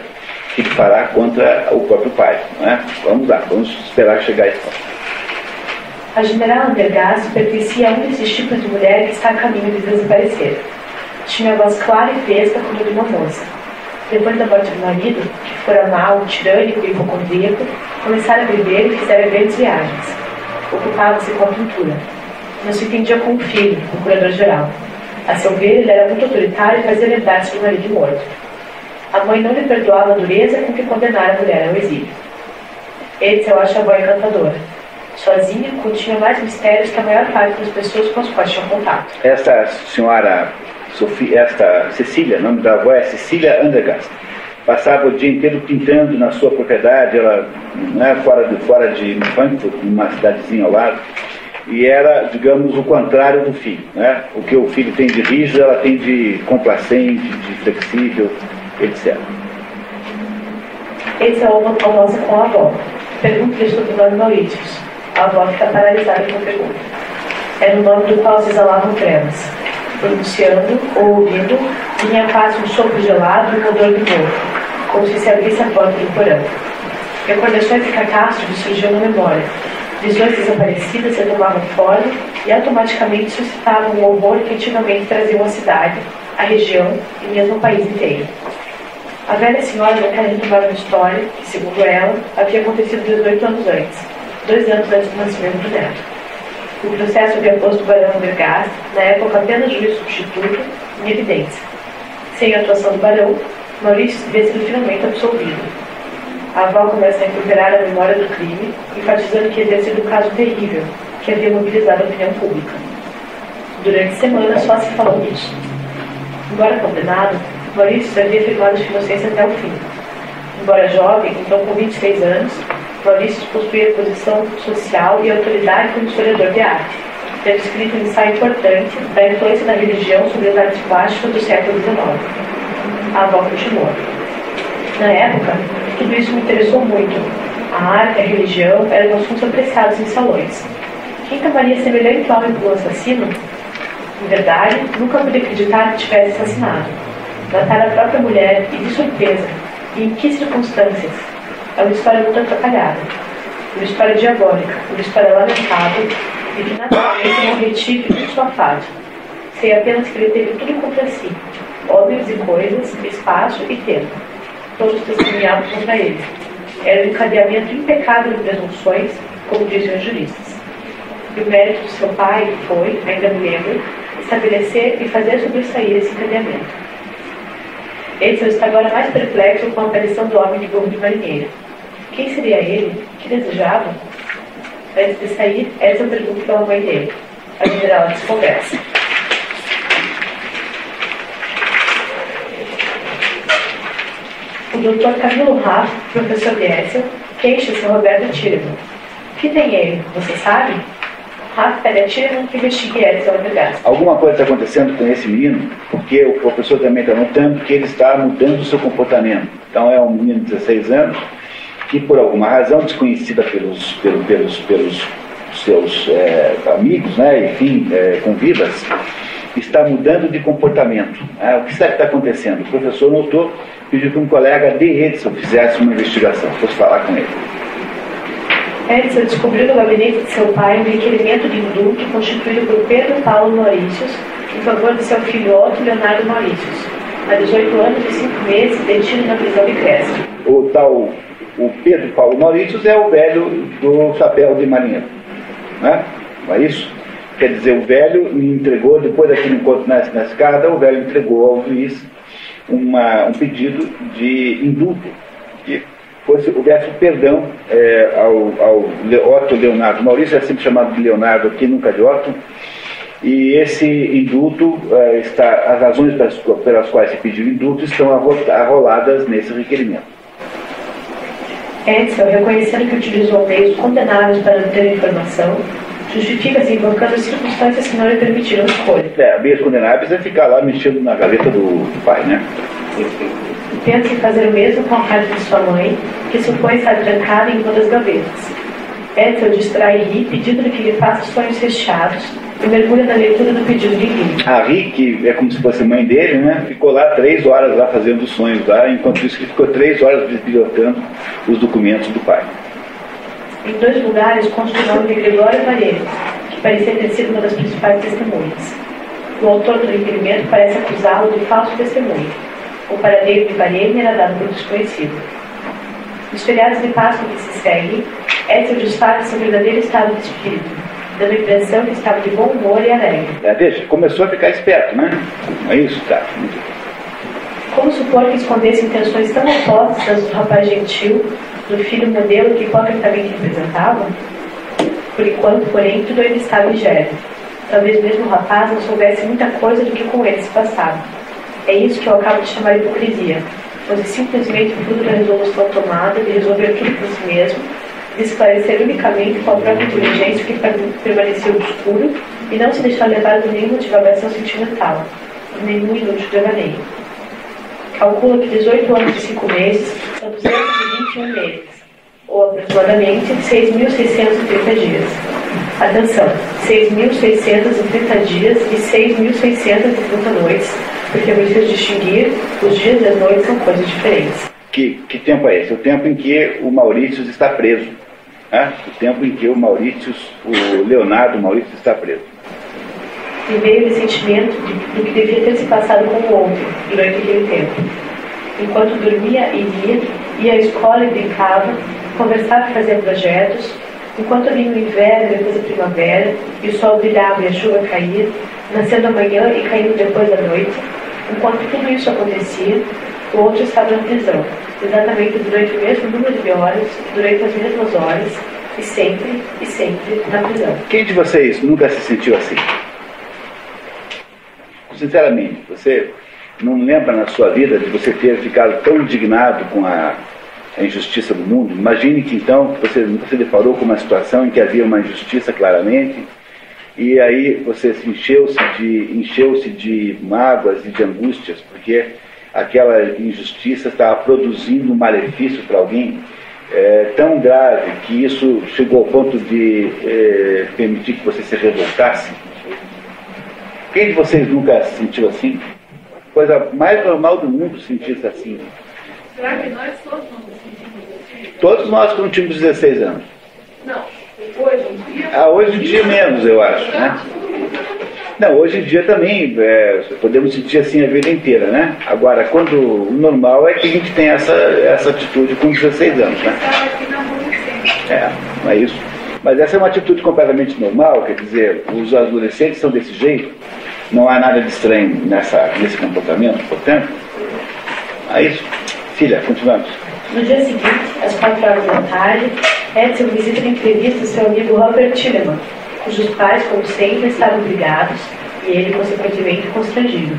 que ele fará contra o próprio pai, né? Vamos lá, vamos esperar chegar a esse ponto. A general Andergast pertencia a um desses tipos de mulher que está a caminho de desaparecer. Tinha a voz clara e fresca como de uma moça. Depois da morte do marido, que fora mau, tirânico e hipocondríaco, começara a viver e fizera grandes viagens. Ocupava-se com a pintura. Não se entendia com o filho, o curador-geral. A seu ver, ele era muito autoritário e fazia lembrar-se do marido morto. A mãe não lhe perdoava a dureza com que condenara a mulher ao exílio. Edsel acha a avó encantadora. Sozinha, continha mais mistérios que a maior parte das pessoas com as quais tinha contato. Esta senhora Cecília, o nome da avó é Cecília Andergast, passava o dia inteiro pintando na sua propriedade, ela não é fora de Frankfurt, numa cidadezinha ao lado, e era, digamos, o contrário do filho, né? O que o filho tem de rígido, ela tem de complacente, de flexível, etc. Esse é o almoço com a avó. Pergunta-lhe sobre o nome Mauritius. A avó fica paralisada com a pergunta. Era o nome do qual se exalavam trevas. Pronunciando ou ouvindo, vinha quase um sopro gelado e um odor de morro, como se abrisse a porta do porão. Recordações de catástrofes surgiam na memória. Visões desaparecidas se tomavam fora e automaticamente suscitavam um horror que antigamente traziam a cidade, a região e mesmo o país inteiro. A velha senhora não quer retomar uma história que, segundo ela, havia acontecido 18 anos antes, 2 anos antes do nascimento do neto. O processo havia posto o barão Andergast, na época apenas juiz substituto, em evidência. Sem a atuação do barão, Maurício teria sido finalmente absolvido. A avó começa a recuperar a memória do crime, enfatizando que havia sido um caso terrível, que havia mobilizado a opinião pública. Durante semanas só se falou nisso. Embora condenado, Maurício havia afirmado sua inocência até o fim. Embora jovem, então com 26 anos, Maurício possuía posição social e autoridade como historiador de arte, tendo escrito um ensaio importante da influência da religião sobre as artes plásticas do século XIX. A avó continuou. Na época, tudo isso me interessou muito. A arte e a religião eram assuntos apreciados em salões. Quem tomaria semelhante homem por um assassino? Em verdade, nunca pude acreditar que tivesse assassinado. Matar a própria mulher e de surpresa. E em que circunstâncias? É uma história muito atrapalhada. Uma história diabólica, uma história lamentável e que naturalmente não retive de sua fase. Sei apenas que ele teve tudo contra si. Homens e coisas, espaço e tempo. Todos testemunhavam contra ele. Era um encadeamento impecável de presunções, como dizem os juristas. E o mérito do seu pai foi, ainda me lembro, estabelecer e fazer sobressair esse encadeamento. Edsel está agora mais perplexo com a aparição do homem de gorro de marinheira. Quem seria ele? Que desejava? Antes de sair, Edsel pergunta pela mãe dele. A general desconversa. O Dr. Camilo Raff, professor de Edsel, queixa-se a Roberto Tiedemann. Que tem ele? Você sabe? Raff pede a Tiedemann que investigue Edsel Andergast. Alguma coisa está acontecendo com esse menino, porque o professor também está notando que ele está mudando o seu comportamento. Então é um menino de 16 anos que, por alguma razão desconhecida pelos seus amigos, né, enfim, convivas, está mudando de comportamento. O que será que está acontecendo? O professor notou, pediu que um colega de Edsel fizesse uma investigação, fosse falar com ele. Edsel descobriu no gabinete de seu pai um requerimento de indulto constituído por Pedro Paulo Mauritius em favor de seu filho Otto Leonardo Mauritius, há 18 anos e 5 meses, detido na prisão de Cresce. O Pedro Paulo Mauritius é o velho do chapéu de marinheiro, né? Não é isso? Quer dizer, o velho me entregou, depois daquele encontro na escada, o velho entregou ao juiz um pedido de indulto, que houvesse perdão ao Otto Leonardo Maurício, é sempre chamado de Leonardo aqui, nunca de Otto, e esse indulto, as razões pelas quais se pediu indulto estão arroladas nesse requerimento. Edsel, reconhecendo que utilizou meios condenáveis para obter informação, justifica-se invocando as circunstâncias que não lhe permitiram escolha. Meios condenáveis é ficar lá mexendo na gaveta do pai, né? Pensa em fazer o mesmo com a carta de sua mãe, que supõe estar trancada em uma das gavetas. Edsel distrai Ri, pedindo-lhe que lhe faça sonhos recheados, e mergulha na leitura do pedido de Ri. A Ri, que é como se fosse mãe dele, né? Ficou lá 3 horas lá fazendo sonhos lá, enquanto isso ele ficou 3 horas bibliotecando os documentos do pai. Em 2 lugares consta o nome de Gregório Paredes, que parecia ter sido uma das principais testemunhas. O autor do requerimento parece acusá-lo de falso testemunho. O paradeiro de Paredes era dado por desconhecido. Nos feriados de Páscoa que se seguem, Edsel disfarça seu verdadeiro estado de espírito, dando a impressão que estava de bom humor e alegre. Veja, começou a ficar esperto, né? É isso, tá. Como supor que escondesse intenções tão opostas do rapaz gentil, do filho modelo que hipocritamente representava? Por enquanto, porém, tudo ainda estava ingérito. Talvez mesmo o rapaz não soubesse muita coisa do que com ele se passava. É isso que eu acabo de chamar de hipocrisia, pois é simplesmente fruto da resolução tomada de resolver tudo por si mesmo, de esclarecer unicamente com a própria inteligência que permaneceu obscuro e não se deixar levar por nenhuma divagação sentimental, nenhum inútil devaneio. Calcula que 18 anos e 5 meses são 221 meses, ou aproximadamente 6.630 dias. Atenção, 6.630 dias e 6.630 noites, porque é preciso distinguir os dias e as noites são coisas diferentes. Que tempo é esse? O tempo em que o Maurício está preso. Né? O tempo em que o Leonardo Maurício está preso. E veio o sentimento do que devia ter se passado com o outro durante aquele tempo. Enquanto dormia e lia, ia à escola e brincava, conversava e fazia projetos, enquanto vinha o inverno e depois a primavera, e o sol brilhava e a chuva caía, nascendo amanhã e caindo depois da noite, enquanto tudo isso acontecia, o outro estava na prisão, exatamente durante o mesmo número de horas, durante as mesmas horas, e sempre na prisão. Quem de vocês nunca se sentiu assim? Sinceramente, você não lembra na sua vida de você ter ficado tão indignado com a injustiça do mundo? Imagine que então você nunca se deparou com uma situação em que havia uma injustiça claramente, e aí você encheu-se de mágoas e de angústias, porque aquela injustiça estava produzindo um malefício para alguém tão grave que isso chegou ao ponto de permitir que você se revoltasse. Quem de vocês nunca se sentiu assim? Coisa mais normal do mundo sentir-se assim. Será que nós todos não nos sentimos assim? Todos nós que não tínhamos 16 anos. Não, hoje em dia... Hoje em dia menos, eu acho, né? Não, hoje em dia também podemos sentir assim a vida inteira, né? Agora, quando o normal é que a gente tem essa atitude com 16 anos, né? É isso. Mas essa é uma atitude completamente normal, quer dizer, os adolescentes são desse jeito, não há nada de estranho nesse comportamento, portanto, é isso. Filha, continuamos. No dia seguinte, às 4 horas da tarde, Edsel visita em entrevista seu amigo Robert Tilleman, cujos pais, como sempre, estavam brigados e ele, consequentemente, constrangido.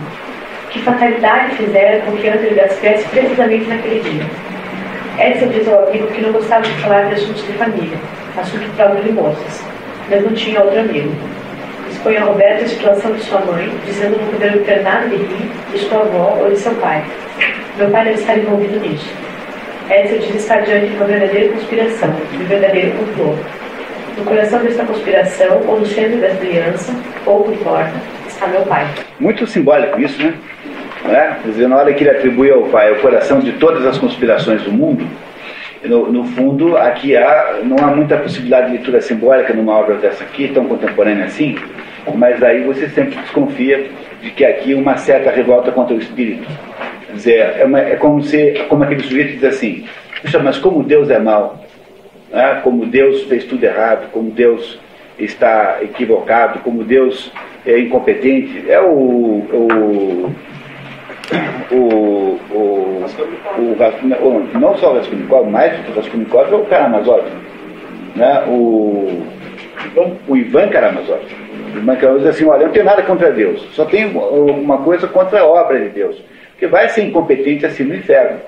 Que fatalidade fizera com que Andrew estivesse precisamente naquele dia? Edsel diz ao amigo que não gostava de falar de assuntos de família, assunto próprio de moças, mas não tinha outro amigo. Expõe a Roberto a situação de sua mãe, dizendo não poder obter nada de Ri, de sua avó ou de seu pai. Meu pai deve estar envolvido nisso. Edsel diz estar diante de uma verdadeira conspiração, de um verdadeiro complô. No coração dessa conspiração, ou no centro dessa aliança, ou por fora, está meu pai. Muito simbólico isso, né? Quer dizer, na hora que ele atribui ao pai o coração de todas as conspirações do mundo, no fundo, aqui não há muita possibilidade de leitura simbólica numa obra dessa aqui, tão contemporânea assim, mas aí você sempre desconfia de que aqui uma certa revolta contra o espírito. Quer dizer, é como aquele sujeito diz assim: puxa, mas como Deus é mau, né? Como Deus fez tudo errado, como Deus está equivocado, como Deus é incompetente, não só o Raskolnikov, mais do que o Raskolnikov é o Karamazov, né? O Ivan Karamazov. O Ivan Karamazov diz assim: olha, eu não tenho nada contra Deus, só tenho uma coisa contra a obra de Deus, porque vai ser incompetente assim no inferno.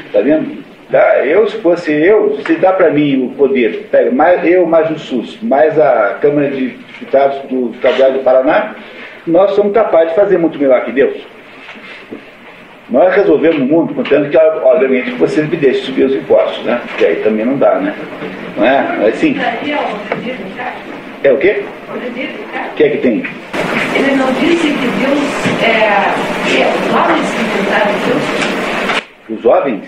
Está vendo? Tá? Se fosse eu, se dá para mim o poder, pega mais o SUS, mais a Câmara de Deputados do Estado do Paraná, nós somos capazes de fazer muito melhor que Deus. Nós resolvemos o mundo, contando que, obviamente, vocês me deixem subir os impostos, né? Que aí também não dá, né? Não é? Assim. É o quê? O que é que tem? Ele não disse que Deus os homens que inventaram Deus? Os jovens?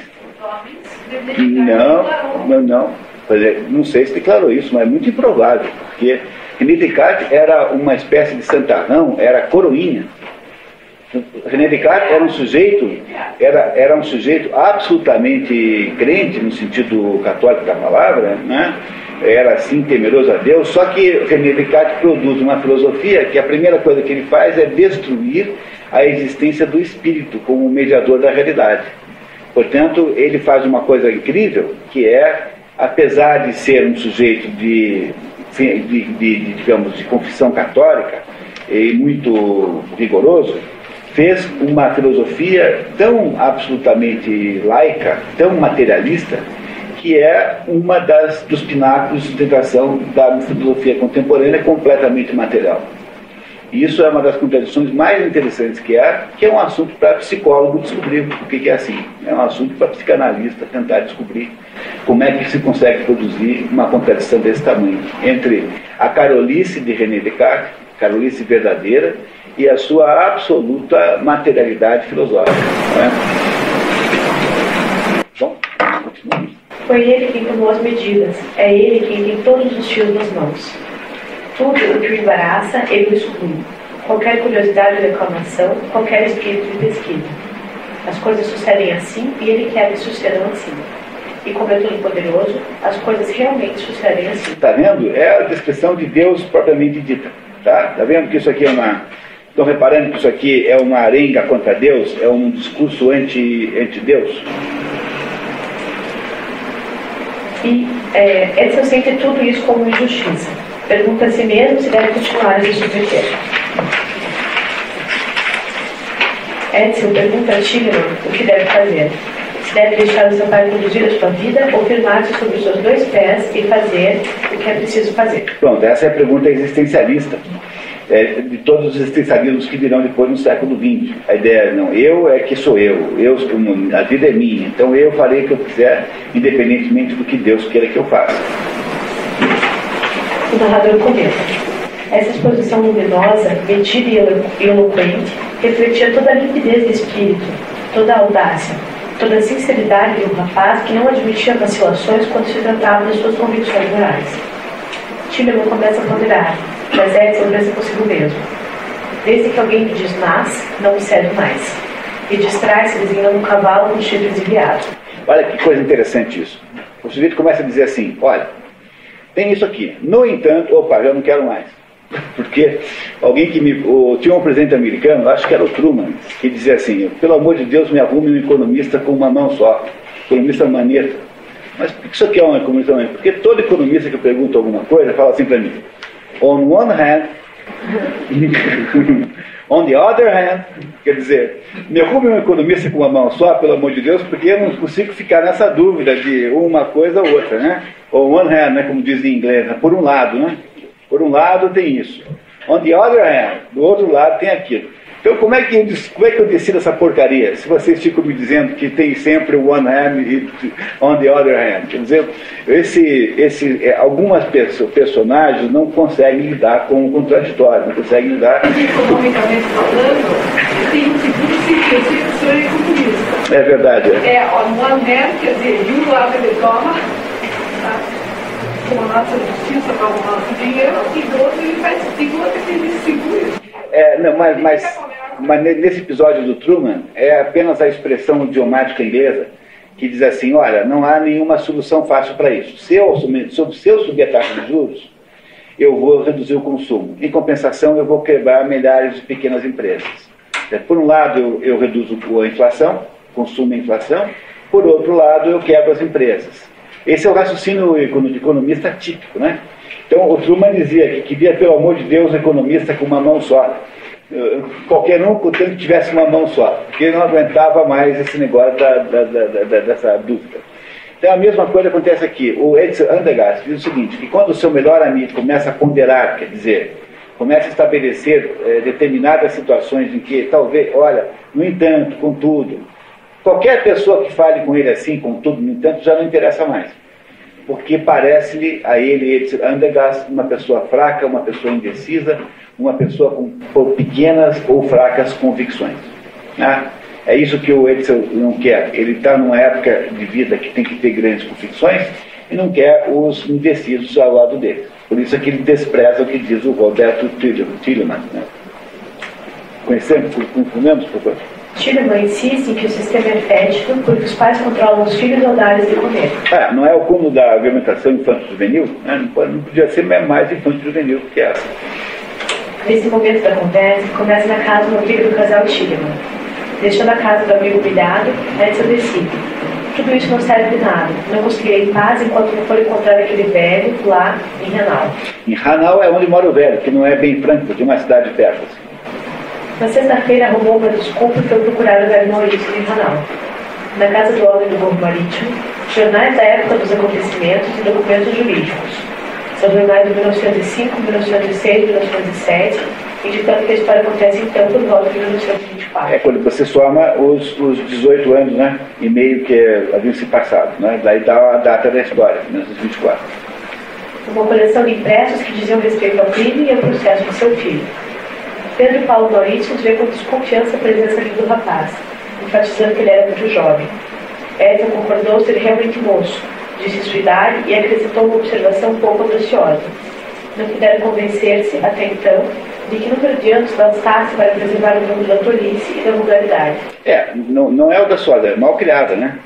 Não. Não sei se declarou isso, mas é muito improvável, porque René Descartes era uma espécie de santarrão, era coroinha. René Descartes era um sujeito absolutamente crente, no sentido católico da palavra, né? Era assim temeroso a Deus, só que René Descartes produz uma filosofia que a primeira coisa que ele faz é destruir a existência do espírito como mediador da realidade. Portanto, ele faz uma coisa incrível, que é, apesar de ser um sujeito digamos, de confissão católica e muito rigoroso, fez uma filosofia tão absolutamente laica, tão materialista, que é uma dos pináculos de sustentação da filosofia contemporânea completamente material. E isso é uma das contradições mais interessantes que é um assunto para psicólogo descobrir o que é assim. É um assunto para psicanalista tentar descobrir como é que se consegue produzir uma contradição desse tamanho entre a carolice de René Descartes, carolice verdadeira, e a sua absoluta materialidade filosófica. Não é? Bom, continuamos. Foi ele quem tomou as medidas, é ele quem tem todos os fios nas mãos. Tudo o que o embaraça, ele o exclui. Qualquer curiosidade ou reclamação, qualquer espírito de pesquisa. As coisas sucedem assim e ele quer que sucedam assim. E como é todo poderoso, as coisas realmente sucedem assim. Está vendo? É a descrição de Deus propriamente dita. Tá vendo que isso aqui é uma... Estão reparando que isso aqui é uma arenga contra Deus? É um discurso anti-Deus? E Edson sente tudo isso como injustiça. Pergunta a si mesmo se deve continuar a se submeter. Edson pergunta a Tillerman o que deve fazer. Se deve deixar o seu pai conduzir a sua vida ou firmar-se sobre os seus dois pés e fazer o que é preciso fazer. Pronto, essa é a pergunta existencialista. De todos os existencialismos que virão depois no século XX. A ideia não, eu é que sou eu, a vida é minha, então eu farei o que eu quiser, independentemente do que Deus queira que eu faça. O narrador comenta: essa exposição luminosa, metida e eloquente, refletia toda a limpidez do espírito, toda a audácia, toda a sinceridade de um rapaz que não admitia vacilações quando se tratava de suas convicções morais. Tillerman começa a ponderar, mas Edson pensa consigo mesmo. Desde que alguém me diz mas, não me serve mais. E distrai-se desenhando um cavalo com chifre desviado. Olha que coisa interessante isso. O sujeito começa a dizer assim: olha, tem isso aqui. No entanto, já não quero mais. Porque alguém que tinha um presidente americano, acho que era o Truman, que dizia assim: pelo amor de Deus, me arrume um economista com uma mão só. Economista maneta. Mas por que isso aqui é um economista maneta? Porque todo economista que pergunta alguma coisa fala assim para mim: on one hand, on the other hand, quer dizer, me arrume um economista com uma mão só, pelo amor de Deus, porque eu não consigo ficar nessa dúvida de uma coisa ou outra, né? Ou one hand, né, como diz em inglês, né? Por um lado, né? Por um lado tem isso. On the other hand, do outro lado tem aquilo. Então como é que eu decido essa porcaria? Se vocês ficam me dizendo que tem sempre o one hand e on the other hand. Quer dizer, algumas personagens não conseguem lidar com o contraditório, não conseguem lidar... Economicamente falando, tem um segundo sentido, se o senhor é comunista. É verdade. On one hand, quer dizer, de um lado ele toma, com a nossa justiça para o nosso dinheiro, e do outro ele faz segura que ele segura. Mas nesse episódio do Truman é apenas a expressão idiomática inglesa que diz assim: olha, não há nenhuma solução fácil para isso. Se eu subir a taxa de juros, eu vou reduzir o consumo. Em compensação, eu vou quebrar milhares de pequenas empresas. Por um lado, eu reduzo a inflação, consumo e inflação. Por outro lado, eu quebro as empresas. Esse é o raciocínio de economista típico, né? Então, o Truman dizia que queria, pelo amor de Deus, um economista com uma mão só. Qualquer um, contanto que tivesse uma mão só, porque ele não aguentava mais esse negócio dessa dúvida. Então, a mesma coisa acontece aqui. O Edson Andergast diz o seguinte, que quando o seu melhor amigo começa a ponderar, quer dizer, começa a estabelecer determinadas situações em que, talvez, olha, no entanto, contudo, qualquer pessoa que fale com ele assim, contudo, no entanto, já não interessa mais. Porque parece-lhe a ele, Edson Andergast, uma pessoa fraca, uma pessoa indecisa, uma pessoa com pequenas ou fracas convicções. Né? É isso que o Edson não quer. Ele está numa época de vida que tem que ter grandes convicções e não quer os indecisos ao lado dele. Por isso é que ele despreza o que diz o Roberto Tillemann. Né? Conhecemos, por favor? Tillemann insiste em que o sistema é fértil porque os pais controlam os filhos ao dar-lhes de comer. Não é o cúmulo da argumentação infanto-juvenil? Né? Não podia ser mais infanto-juvenil que essa. Nesse momento da conversa, começa na casa uma briga do casal Tillemann. Deixando a casa do amigo humilhado, Edson decide. Tudo isso não serve de nada. Não conseguirei paz enquanto não for encontrar aquele velho lá em Hanau. Em Hanau é onde mora o velho, que não é bem Frankfurt, de uma cidade perto. Assim. Na sexta-feira arrumou uma desculpa e foi procurar o velho Maurício em Hanau. Na casa do homem do Gorro Marítimo, jornais da época dos acontecimentos e documentos jurídicos. São jornais de 1905, 1906, 1907, indicando que a história acontece então por volta de 1924. É quando você soma os 18 anos, né? E meio que haviam se passado, né? Daí dá a data da história, 1924. Uma coleção de impressos que diziam respeito ao crime e ao processo de seu filho. Pedro Paulo Maurício vê com desconfiança a presença ali do rapaz, enfatizando que ele era muito jovem. Edson concordou ser realmente moço, disse sua idade e acrescentou uma observação um pouco audaciosa. Não puderam convencer-se, até então, de que número de anos bastasse para preservar o mundo da tolice e da vulgaridade. Não é audaciosa, é mal criada, né?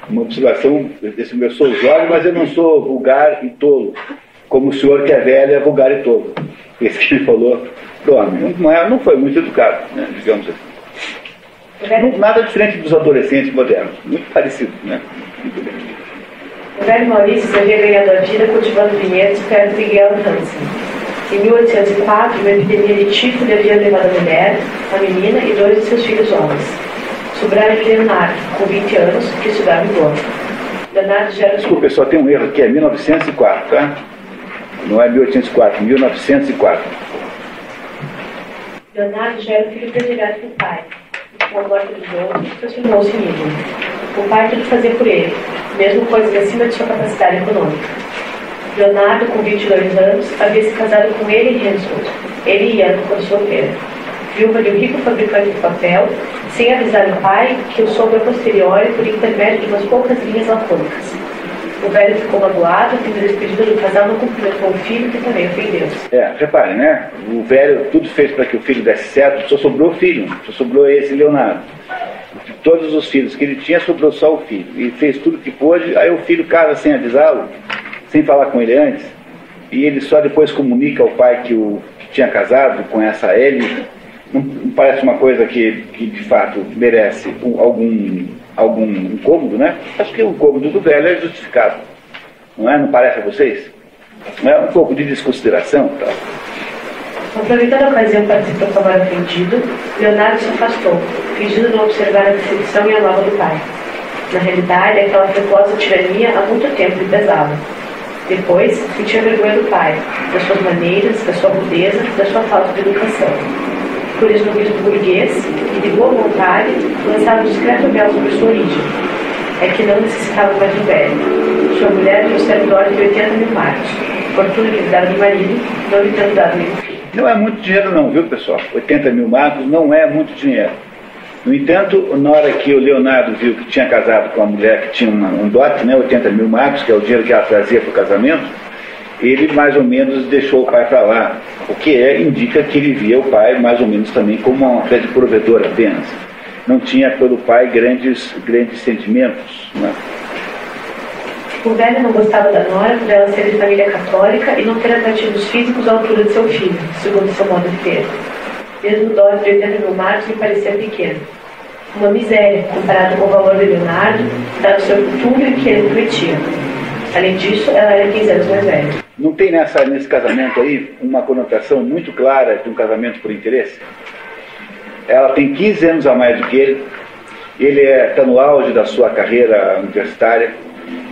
Uma observação, eu sou jovem, mas eu não sou vulgar e tolo, como o senhor que é velho é vulgar e tolo. Esse que ele falou do homem. Não foi muito educado, né, digamos assim. Nada diferente dos adolescentes modernos, muito parecido, né? Muito bem. O velho Maurício havia ganhado a vida cultivando vinhedos perto de Gell Hansen. Em 1804, uma epidemia de tifo lhe havia levado a mulher, a menina e 2 de seus filhos homens. Sobraram de Leonardo, com 20 anos, que estudava em Roma. Leonardo já era... Desculpa, pessoal, tem um erro aqui, é 1904, tá? Não é 1804, 1904. Leonardo já era o filho predileto do pai. Com a morte dos outros, transformou-se em ídolo. O pai tudo fazia por ele, mesmo coisas acima de sua capacidade econômica. Leonardo, com 22 anos, havia se casado com ele e Jesus, ele e Ana, quando solteira. Viúva de um rico fabricante de papel, sem avisar o pai, que o soube a posteriori por intermédio de umas poucas linhas lacônicas. O velho ficou magoado, tendo despedido do casal, não cumprimentou o filho, que também ofendeu-se. Repare, né? O velho tudo fez para que o filho desse certo, só sobrou o filho, só sobrou esse Leonardo. De todos os filhos que ele tinha, sobrou só o filho. E fez tudo que pôde, aí o filho casa sem avisá-lo, sem falar com ele antes, e ele só depois comunica ao pai que tinha casado com essa Ellie. Não parece uma coisa que de fato merece algum incômodo, né? Acho que o incômodo do velho é justificado. Não é? Não parece a vocês? Não é um pouco de desconsideração? Tá? Aproveitando a ocasião para se proclamar ofendido, Leonardo se afastou, fingindo não observar a decepção e a nova do pai. Na realidade, aquela frequosa tirania há muito tempo lhe pesava. Depois, sentia vergonha do pai, das suas maneiras, da sua rudeza, da sua falta de educação. Por isso, no bispo burguês, e de boa vontade, lançava um discreto véu sobre sua origem. É que não necessitava mais do velho. Sua mulher tinha um servidório de 80 mil marcos, fortuna que lhe dava de marido, não lhe tendo dado nenhum filho. Não é muito dinheiro não, viu, pessoal? 80 mil marcos não é muito dinheiro. No entanto, na hora que o Leonardo viu que tinha casado com uma mulher que tinha um dote, né, 80 mil marcos, que é o dinheiro que ela trazia para o casamento, ele mais ou menos deixou o pai para lá, o que indica que ele via o pai mais ou menos também como uma espécie de provedor apenas. Não tinha pelo pai grandes sentimentos, né? O velho não gostava da nora por ela ser de família católica e não ter atrativos físicos à altura de seu filho, segundo seu modo de ver. Mesmo o dólar de 80 mil marcos lhe parecia pequeno. Uma miséria, comparado com o valor de Leonardo, dado seu futuro e que ele prometia. Além disso, ela era 15 anos mais velha. Não tem nesse casamento aí uma conotação muito clara de um casamento por interesse? Ela tem 15 anos a mais do que ele está no auge da sua carreira universitária,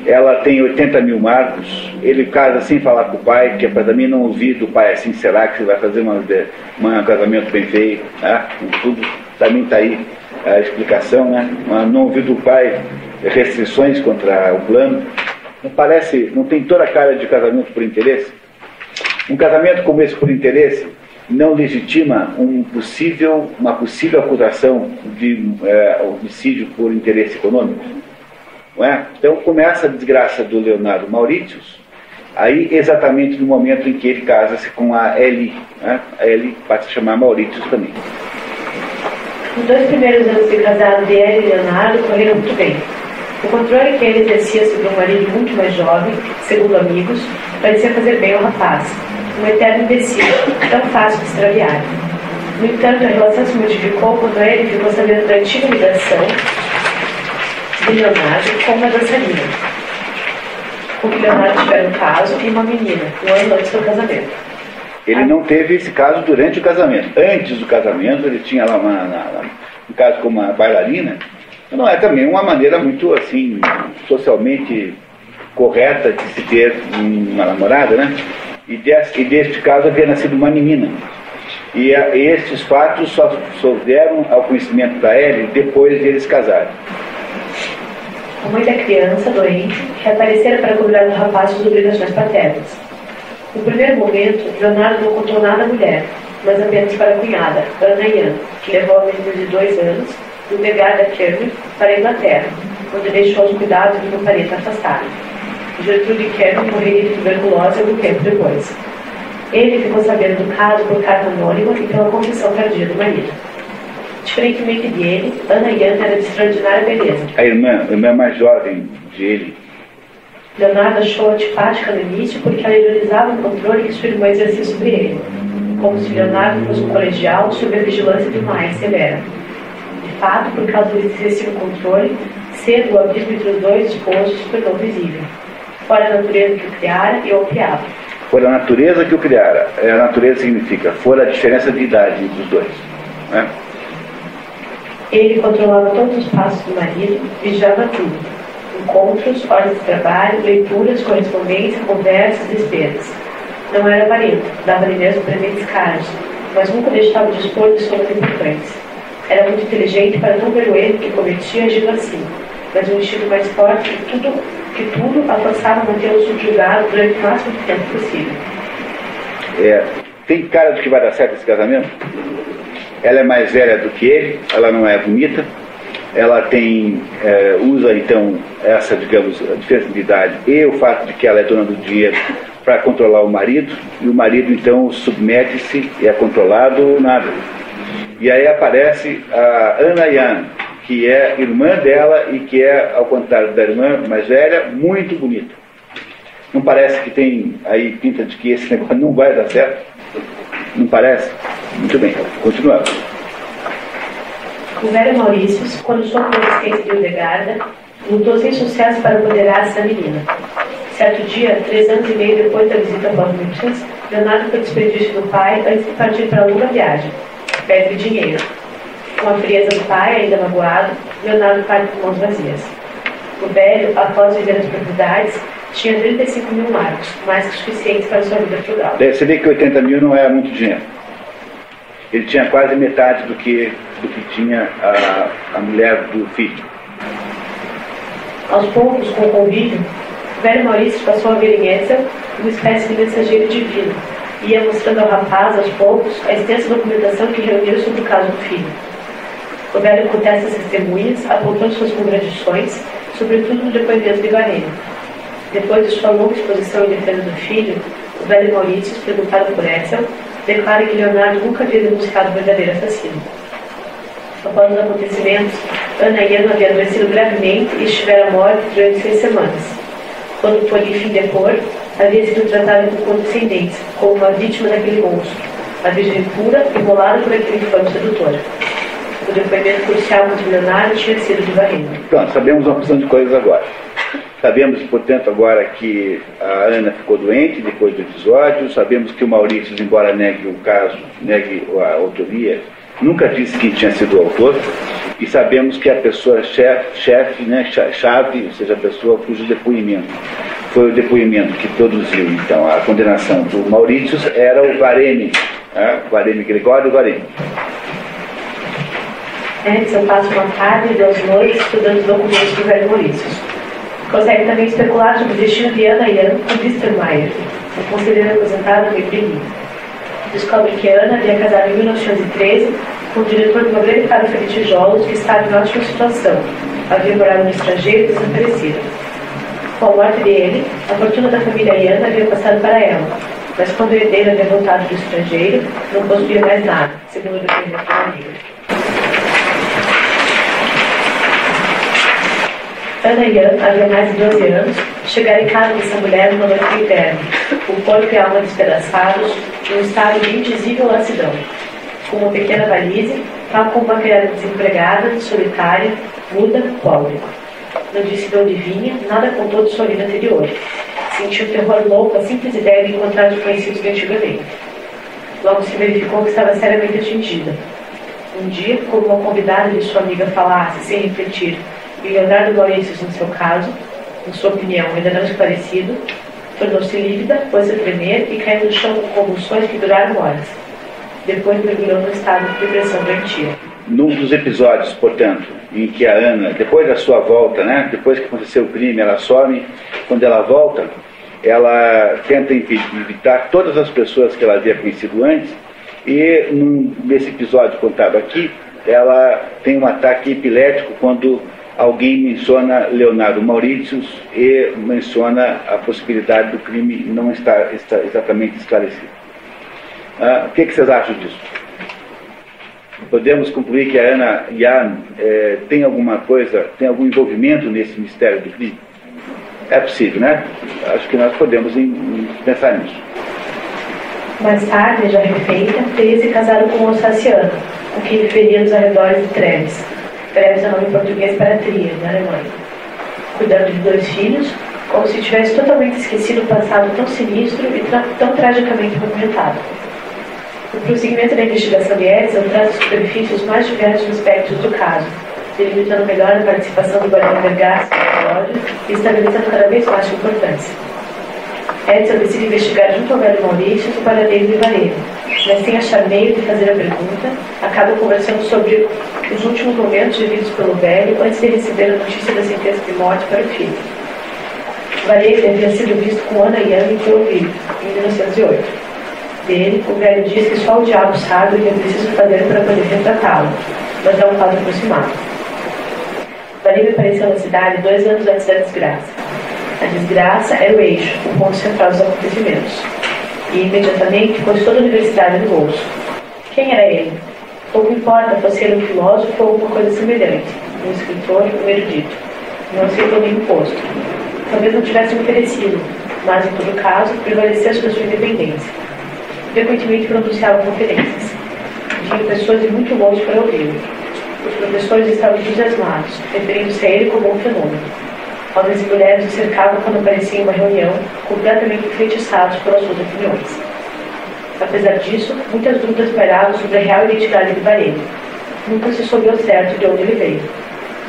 ela tem 80 mil marcos, ele casa sem falar com o pai, que é para mim não ouvir do pai assim, será que você vai fazer um casamento bem feio, né? Tudo, também está aí a explicação, né? Não ouvir do pai restrições contra o plano. Não tem toda a cara de casamento por interesse? Um casamento como esse por interesse não legitima uma possível acusação de homicídio por interesse econômico? Não é? Então começa a desgraça do Leonardo Mauritius, aí exatamente no momento em que ele casa-se com a Ellie, né? A Ellie pode se chamar Mauritius também. Os 2 primeiros anos de casado de Ellie e Leonardo correram muito bem. O controle que ele exercia sobre um marido muito mais jovem, segundo amigos, parecia fazer bem ao rapaz. Um eterno imbecil, tão fácil de extraviar. No entanto, a relação se modificou quando ele ficou sabendo da antiga ligação de Leonardo com uma dançarina, com que Leonardo tivera um caso e uma menina, um ano antes do casamento. Ele não teve esse caso durante o casamento. Antes do casamento, ele tinha lá um caso com uma bailarina. Não é também uma maneira muito assim socialmente correta de se ter uma namorada, né? E deste caso havia nascido uma menina. E estes fatos só vieram ao conhecimento da Ellie depois de eles casarem. A mãe da criança, doente, reaparecera para cobrar do rapaz suas obrigações paternas. No primeiro momento, Leonardo não contou nada à mulher, mas apenas para a cunhada, Ana Ian, que levou a menina de 2 anos do legado da Kerry para a Inglaterra, onde deixou os cuidados de um parente afastado. Gertrude Kerry morreria de tuberculose algum tempo depois. Ele ficou sabendo do caso por carta anônima e pela confissão tardia do marido. Diferentemente dele, Ana Ian era de extraordinária beleza. A irmã mais jovem de ele. Leonardo achou antipática no início porque ela ironizava o controle que sua irmã exercia sobre ele, como se Leonardo fosse um colegial sob a vigilância de uma mãe severa. De fato, por causa do excessivo controle, cedo o abismo entre os 2 esposos se tornou visível. Fora a natureza que o criara e o criava. Fora a natureza que o criara. A natureza significa fora a diferença de idade entre os 2. Né? Ele controlava todos os passos do marido, vigiava tudo. Encontros, horas de trabalho, leituras, correspondência, conversas, despesas. Não era avarento, dava-lhe mesmo presentes caros, mas nunca deixava de dispor de somas importantes. Era muito inteligente para não ver o erro que cometia agindo assim, mas um instinto mais forte que tudo a forçava a mantê-lo subjugado durante o máximo de tempo possível. Tem cara de que vai dar certo esse casamento? Ela é mais velha do que ele, ela não é bonita, ela usa então essa, digamos, a diferença de idade e o fato de que ela é dona do dinheiro para controlar o marido, e o marido então submete-se e é controlado nada. E aí aparece a Ana Ian, que é irmã dela e que é, ao contrário da irmã mais velha, muito bonita. Não parece que tem aí pinta de que esse negócio não vai dar certo? Não parece? Muito bem, continuamos. O velho Maurícios, quando soube da existência de Hildegarda, lutou sem sucesso para apoderar-se da menina. Certo dia, 3 anos e meio depois da visita a Bormutians, Leonardo foi despedir-se do pai antes de partir para a longa viagem, pede dinheiro. Com a frieza do pai, ainda magoado, Leonardo parte com mãos vazias. O velho, após vender as propriedades, tinha 35 mil marcos, mais que suficientes para sua vida frugal. Você vê que 80 mil não era muito dinheiro. Ele tinha quase metade do que tinha a mulher do filho. Aos poucos, com o convívio, o velho Maurício passou a ver em Edsel uma espécie de mensageiro divino, e ia mostrando ao rapaz, aos poucos, a extensa documentação que reuniu sobre o caso do filho. O velho contesta as testemunhas, apontando suas contradições, sobretudo no depoimento de Varene. Depois de sua longa exposição em defesa do filho, o velho Maurício, perguntado por Edsel, declara que Leonardo nunca havia denunciado o verdadeiro assassino. Após os acontecimentos, Ana Ian havia adoecido gravemente e estivera morta durante 6 semanas. quando por enfim depor, havia sido tratada com condescendência, como uma vítima daquele monstro, a virgem pura, imolada por aquele infame sedutor. O depoimento crucial contra o milionário tinha sido de Varino. Pronto, sabemos uma porção de coisas agora. Sabemos, portanto, agora que a Ana ficou doente depois do episódio. Sabemos que o Maurício, embora negue o caso, negue a autoria, nunca disse quem tinha sido o autor. E sabemos que a pessoa chefe, né, chave, ou seja, a pessoa cujo depoimento foi o depoimento que produziu, então, a condenação do Maurício, era o Varene, Varene Gregório Varene. Edson passa uma tarde e 2 noites estudando os documentos do velho Maurício. Consegue também especular sobre o destino de Ana e Ian com Bistermeier, o conselheiro aposentado do Meibrini. Descobre que Ana havia casado em 1913 com o diretor de uma grande fábrica de tijolos que estava em ótima situação. Havia morado no estrangeiro e desaparecido. Com a morte dele, a fortuna da família Ian havia passado para ela, mas quando o herdeiro havia voltado do estrangeiro, não possuía mais nada, segundo o depoimento da amiga. Ana e Ian, havia mais de 12 anos, chegaram em casa dessa mulher numa noite de inverno, o corpo e a alma despedaçados, num estado de indizível lassidão, com uma pequena valise, tal como uma criada desempregada, solitária, muda, pobre. Não disse de onde vinha, nada contou de sua vida anterior. Sentiu terror louco a simples ideia de encontrar os conhecidos de antigamente. Logo se verificou que estava seriamente atingida. Um dia, como uma convidada de sua amiga falasse, sem refletir, e Leonardo Maurício, no seu caso, em sua opinião, ainda não esclarecido, tornou-se lívida, pôs-se a tremer e caiu no chão com convulsões que duraram horas. Depois mergulhou num estado de depressão doentia. Num dos episódios, portanto, em que a Ana, depois da sua volta, né, depois que aconteceu o crime, ela some, quando ela volta, ela tenta evitar todas as pessoas que ela havia conhecido antes, e nesse episódio contado aqui, ela tem um ataque epilético quando alguém menciona Leonardo Maurício e menciona a possibilidade do crime não estar exatamente esclarecido. O que vocês acham disso? Podemos concluir que a Ana Ian tem alguma coisa, tem algum envolvimento nesse mistério do crime? É possível, né? Acho que nós podemos pensar nisso. Mais tarde, já refeita, teria se casado com um alsaciano, com quem viveria nos arredores de Treves. Treves é o nome em português para Trier, na Alemanha. Cuidando de 2 filhos, como se tivesse totalmente esquecido o passado tão sinistro e tão tragicamente movimentado. O prosseguimento da investigação de Edson traz à superfície os mais diversos aspectos do caso, delimitando melhor a participação do Barão Vergas no episódio e estabelecendo cada vez mais sua importância. Edson decide investigar junto ao velho Maurício o paradeiro de Varene, mas sem achar meio de fazer a pergunta, acaba conversando sobre os últimos momentos vividos pelo velho antes de receber a notícia da sentença de morte para o filho. Varene havia sido visto com Ana Ian em Clouville, em 1908. Dele, o velho diz que só o diabo sabe o que é preciso fazer para poder retratá-lo, mas é um caso aproximado. Varene apareceu na cidade 2 anos antes da desgraça. A desgraça era o eixo, o ponto central dos acontecimentos. E imediatamente pôs toda a universidade no bolso. Quem era ele? Pouco importa, fosse ele um filósofo ou alguma coisa semelhante, um escritor, um erudito. Não aceitou nenhum posto. Talvez não tivesse oferecido, mas, em todo caso, prevaleceu sobre sua independência. Frequentemente pronunciava conferências. Vinham pessoas de muito longe para ouvi-lo. Os professores estavam entusiasmados, referindo-se a ele como um fenômeno. Homens e mulheres o cercavam quando aparecia em uma reunião, completamente enfeitiçados pelas suas opiniões. Apesar disso, muitas dúvidas pairavam sobre a real identidade de Varene. Nunca se soube ao certo de onde ele veio.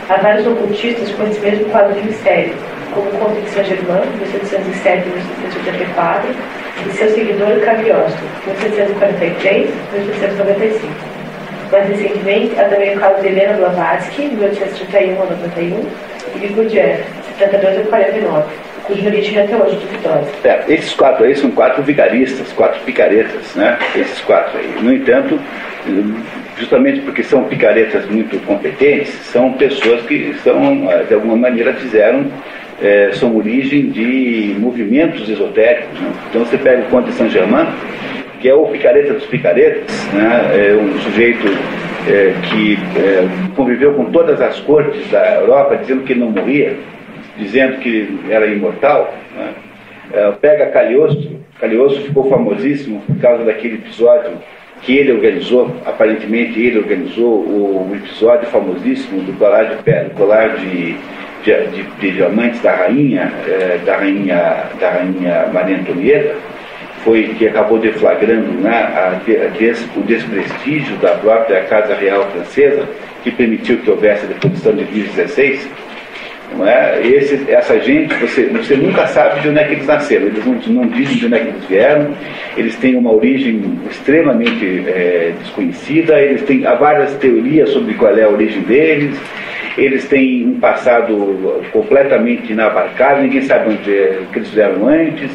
Há vários ocultistas com esse mesmo quadro de mistério, como o Conde de Saint-Germain, 1707 e 1784, e seu seguidor Cagliostro, 1743 e 1795. Mais recentemente, há também o caso de Helena Blavatsky, 1831 a 91, e de Gurdjieff, 72 a 49, cuja origem até hoje duvidosa. Esses 4 aí são 4 vigaristas, 4 picaretas, né? Esses 4 aí. No entanto, justamente porque são picaretas muito competentes, são pessoas que são, de alguma maneira, são origem de movimentos esotéricos, né? Então você pega o Conde de Saint-Germain, que é o picareta dos picaretas, né? É um sujeito que conviveu com todas as cortes da Europa, dizendo que ele não morria, dizendo que era imortal, né? Pega Cagliostro. Cagliostro ficou famosíssimo por causa daquele episódio que ele organizou, aparentemente ele organizou o episódio famosíssimo do colar de diamantes da rainha Maria Antonieta, que acabou deflagrando, né, o desprestígio da própria Casa Real Francesa, que permitiu que houvesse a Deposição de 2016. Não é? Essa gente, você nunca sabe de onde é que eles nasceram, eles não dizem de onde é que eles vieram, eles têm uma origem extremamente desconhecida, há várias teorias sobre qual é a origem deles, eles têm um passado completamente inabarcável, ninguém sabe o que eles fizeram antes,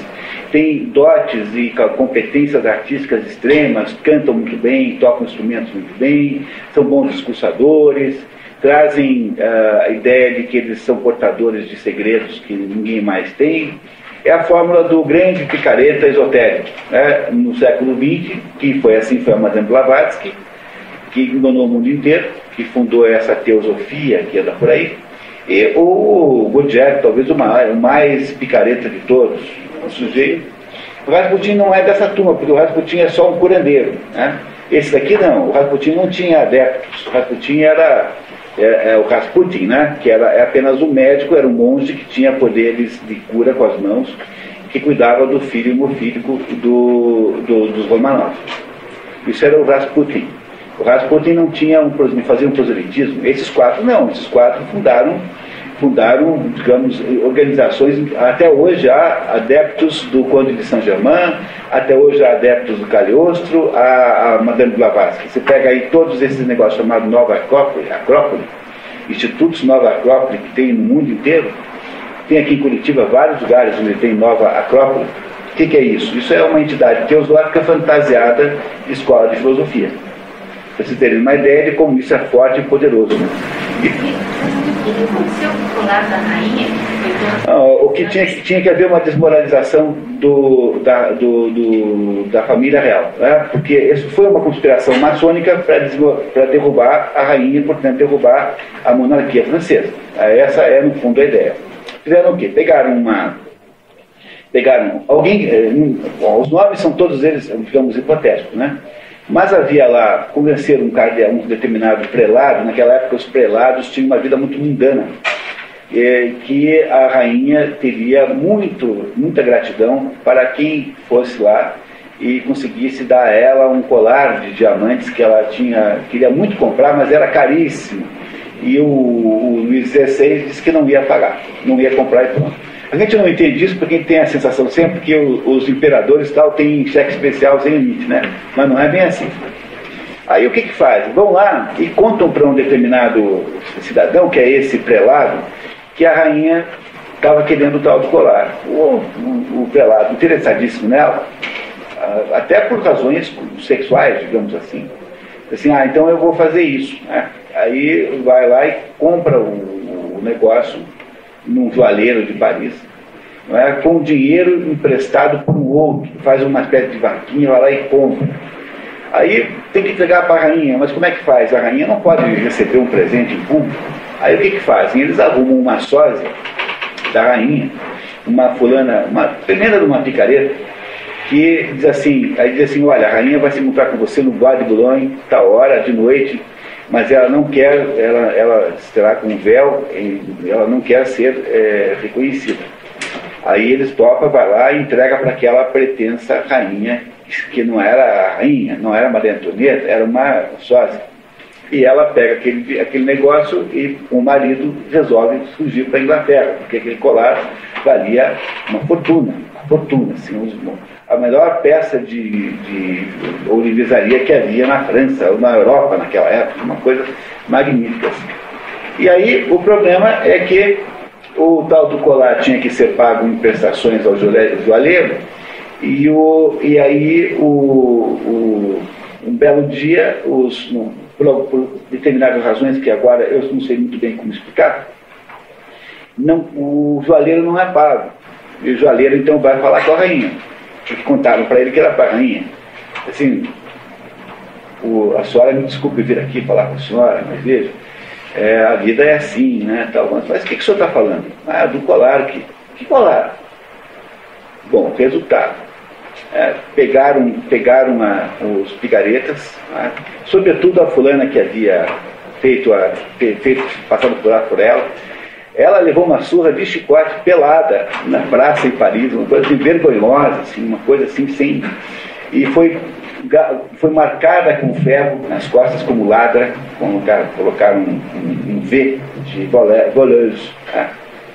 têm dotes e competências artísticas extremas, cantam muito bem, tocam instrumentos muito bem, são bons discursadores, trazem a ideia de que eles são portadores de segredos que ninguém mais tem. É a fórmula do grande picareta esotérico, né? No século XX, que foi a Madame Blavatsky, que enganou o mundo inteiro, que fundou essa teosofia que anda por aí, e o Gurdjieff, talvez o mais picareta de todos, o sujeito. O Rasputin não é dessa turma, porque o Rasputin é só um curandeiro, né? Esse daqui não, o Rasputin não tinha adeptos, o Rasputin era o Rasputin, né? Que era apenas um médico, era um monge que tinha poderes de cura com as mãos, que cuidava do filho hemofílico dos Romanov. Isso era o Rasputin. O Rasputin não fazia um proselitismo. Esses quatro fundaram, digamos, organizações. Até hoje há adeptos do Conde de Saint-Germain, até hoje há adeptos do Cagliostro, a Madame Blavatsky. Você pega aí todos esses negócios chamados Nova Acrópole, institutos Nova Acrópole que tem no mundo inteiro. Tem aqui em Curitiba vários lugares onde tem Nova Acrópole. O que é isso? Isso é uma entidade teosófica fantasiada de escola de filosofia. Para vocês terem uma ideia de como isso é forte e poderoso. Né? O que aconteceu com o colar da rainha? O que tinha que haver uma desmoralização da família real, né? Porque isso foi uma conspiração maçônica para derrubar a rainha e, portanto, derrubar a monarquia francesa. Essa é, no fundo, a ideia. Fizeram o quê? Pegaram alguém. Os nomes são todos eles, digamos, hipotéticos, né? Mas havia lá, convencer um determinado prelado, naquela época os prelados tinham uma vida muito mundana, que a rainha teria muita gratidão para quem fosse lá e conseguisse dar a ela um colar de diamantes que ela queria muito comprar, mas era caríssimo. E o Luís XVI disse que não ia pagar, não ia comprar e pronto. A gente não entende isso porque a gente tem a sensação sempre que os imperadores têm cheque especial sem limite, né? Mas não é bem assim. Aí o que fazem? Vão lá e contam para um determinado cidadão, que é esse prelado, que a rainha estava querendo o tal do colar. O prelado, interessadíssimo nela, até por razões sexuais, digamos assim. Assim, então eu vou fazer isso, né? Aí vai lá e compra o negócio num joalheiro de Paris, não é? Com dinheiro emprestado por um outro, faz uma espécie de vaquinha, vai lá e compra. Aí tem que entregar para a rainha, mas como é que faz? A rainha não pode receber um presente em público. Aí o que fazem? Eles arrumam uma sósia da rainha, uma fulana, uma tremenda de uma picareta, que diz assim, olha, a rainha vai se encontrar com você no Bois de Boulogne, tal hora, de noite, mas ela não quer, ela estará com um véu, ela não quer ser reconhecida. Aí eles topam, vai lá e entrega para aquela pretensa rainha, que não era a rainha, não era Maria Antonieta, era uma sósia. E ela pega aquele negócio e o marido resolve fugir para a Inglaterra, porque aquele colar valia uma fortuna, assim, a melhor peça de ourivesaria que havia na França, ou na Europa naquela época, uma coisa magnífica. Assim. E aí o problema é que o tal do colar tinha que ser pago em prestações ao joalheiro, e aí um belo dia, por determinadas razões que agora eu não sei muito bem como explicar, o joalheiro não é pago. E o joalheiro então vai falar com a rainha, porque contaram para ele que era para a rainha. Assim, a senhora me desculpe vir aqui falar com a senhora, mas veja, a vida é assim, né? Tal. Mas o que o senhor está falando? Ah, do colar. Que colar? Bom, resultado. Pegaram os picaretas, né? Sobretudo a fulana que havia feito passado por ela. Ela levou uma surra de chicote pelada na praça em Paris, uma coisa assim, vergonhosa, assim, uma coisa assim sem... E foi marcada com ferro nas costas como ladra, colocaram um V de voleuse, né?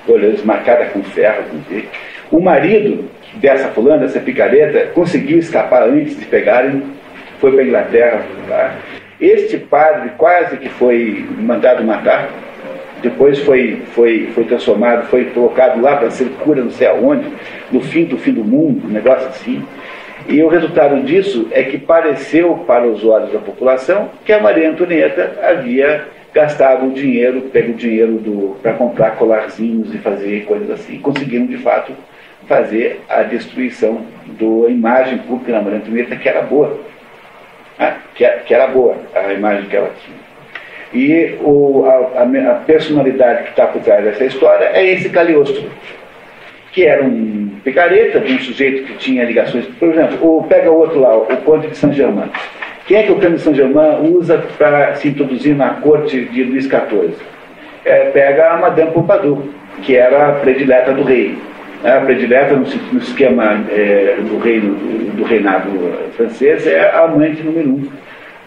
Voleuse marcada com ferro, com V. O marido dessa fulana, dessa picareta, conseguiu escapar antes de pegarem, foi para a Inglaterra. Tá? Este padre quase que foi mandado matar, depois foi transformado, foi colocado lá para ser cura não sei aonde, no fim do mundo, um negócio assim. E o resultado disso é que pareceu para os olhos da população que a Maria Antonieta havia gastado o dinheiro, pego o dinheiro para comprar colarzinhos e fazer coisas assim. Conseguiram, de fato, fazer a destruição da imagem pública da Maria Antonieta, que era boa. Que era boa, a imagem que ela tinha. E a personalidade que está por trás dessa história é esse Cagliostro, que era um picareta, de um sujeito que tinha ligações. Por exemplo, pega o outro lá, o Conde de Saint-Germain. Quem é que o Conde de Saint-Germain usa para se introduzir na corte de Luís XIV? Pega a Madame Pompadour, que era a predileta do rei. A predileta, no esquema do reinado francês, é a amante número 1.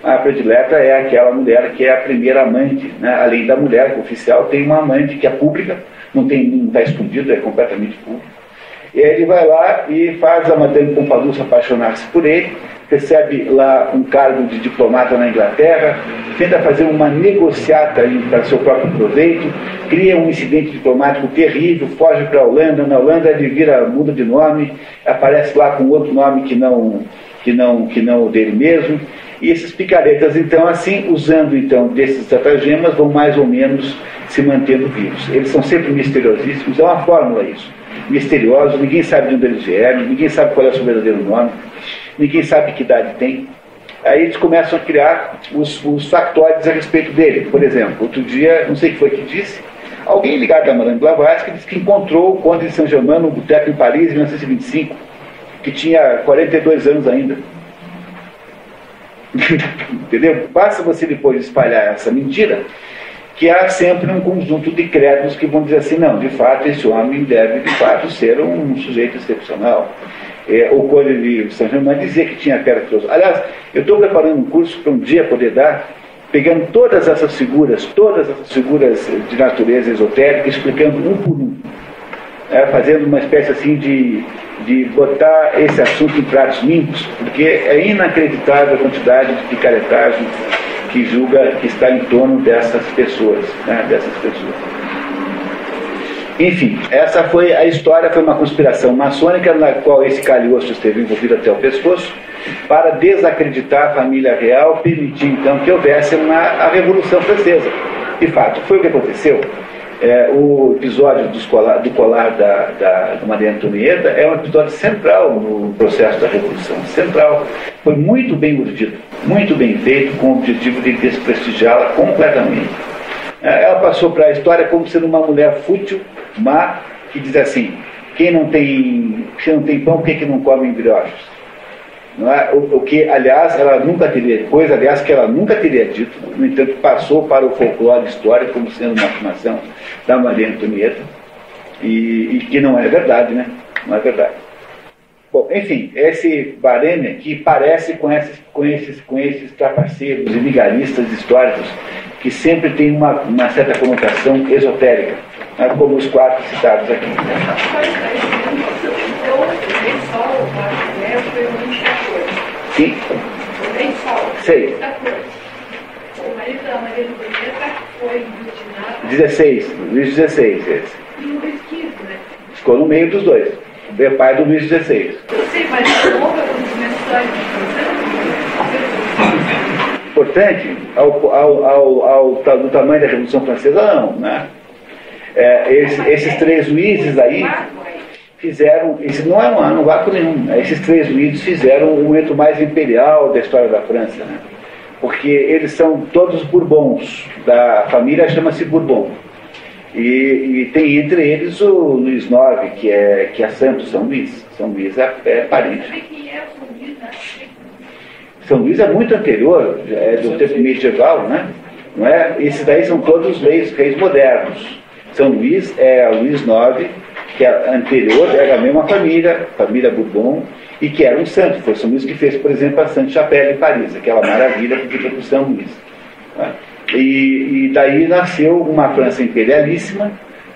A predileta é aquela mulher que é a primeira amante, né? Além da mulher oficial, tem uma amante que é pública, não está escondido, é completamente público. E ele vai lá e faz a Madame Pompadour se apaixonar-se por ele, recebe lá um cargo de diplomata na Inglaterra, tenta fazer uma negociata para seu próprio proveito, cria um incidente diplomático terrível, foge para a Holanda. Na Holanda ele muda de nome, aparece lá com outro nome que não o dele mesmo. E esses picaretas, então, assim, usando então desses estratagemas, vão mais ou menos se mantendo vivos. Eles são sempre misteriosíssimos, é uma fórmula isso. Misteriosos, ninguém sabe de onde eles vieram, ninguém sabe qual é o seu verdadeiro nome, ninguém sabe que idade tem. Aí eles começam a criar os factóides a respeito dele. Por exemplo, outro dia, não sei o que foi que disse, alguém ligado a Madame Blavatsky disse que encontrou o Conde de Saint-Germain no boteco em Paris em 1925, que tinha 42 anos ainda. Entendeu? Basta você depois espalhar essa mentira, que há sempre um conjunto de crédulos que vão dizer assim, não, de fato esse homem deve de fato ser um sujeito excepcional. O Conde de Saint-Germain dizia que tinha pedra filosófica. Aliás, eu estou preparando um curso para um dia poder dar, pegando todas essas figuras de natureza esotérica, explicando um por um, fazendo uma espécie assim de botar esse assunto em pratos limpos, porque é inacreditável a quantidade de picaretagem que julga que está em torno dessas pessoas, Enfim, essa foi a história, foi uma conspiração maçônica na qual esse Cagliostro esteve envolvido até o pescoço, para desacreditar a família real, permitir então que houvesse a Revolução Francesa. De fato, foi o que aconteceu. O episódio do colar da Maria Antonieta é um episódio central no processo da Revolução, central. Foi muito bem urdido, muito bem feito, com o objetivo de desprestigiá-la completamente. Ela passou para a história como sendo uma mulher fútil, má, que diz assim, quem não tem pão, por que não come brioches? Não é? O que, aliás, ela nunca teria, coisa, aliás, que ela nunca teria dito, no entanto, passou para o folclore histórico como sendo uma afirmação da Maria Antonieta, e que não é verdade, né? Não é verdade. Bom, enfim, esse bareme aqui parece com esses trapaceiros e vigaristas históricos que sempre tem uma certa conotação esotérica, né? Como os 4 citados aqui. Sim. Sei. O marido da Maria Antonieta foi guilhotinado. 16, Luís XVI, esse. E o Luís XV, né? Ficou no meio dos dois. É pai do Luís XVI. Eu sei, mas houve acontecimento histórico importante do tamanho da Revolução Francesa, não, né? Esses 3 juízes aí fizeram, isso não é um vácuo nenhum, esses 3 juízes fizeram o momento mais imperial da história da França, né? porque eles são todos Bourbons, da família chama-se Bourbon. E tem entre eles o Luís IX, que é santo, São Luís. São Luís é parente. São Luís é muito anterior, é do tempo medieval, né? Não é? Esses daí são todos reis modernos. São Luís é o Luís IX, que é anterior, era a mesma família Bourbon, e que era um santo. Foi São Luís que fez, por exemplo, a Sainte-Chapelle em Paris, aquela maravilha que fica por São Luís. Né? E daí nasceu uma França imperialíssima,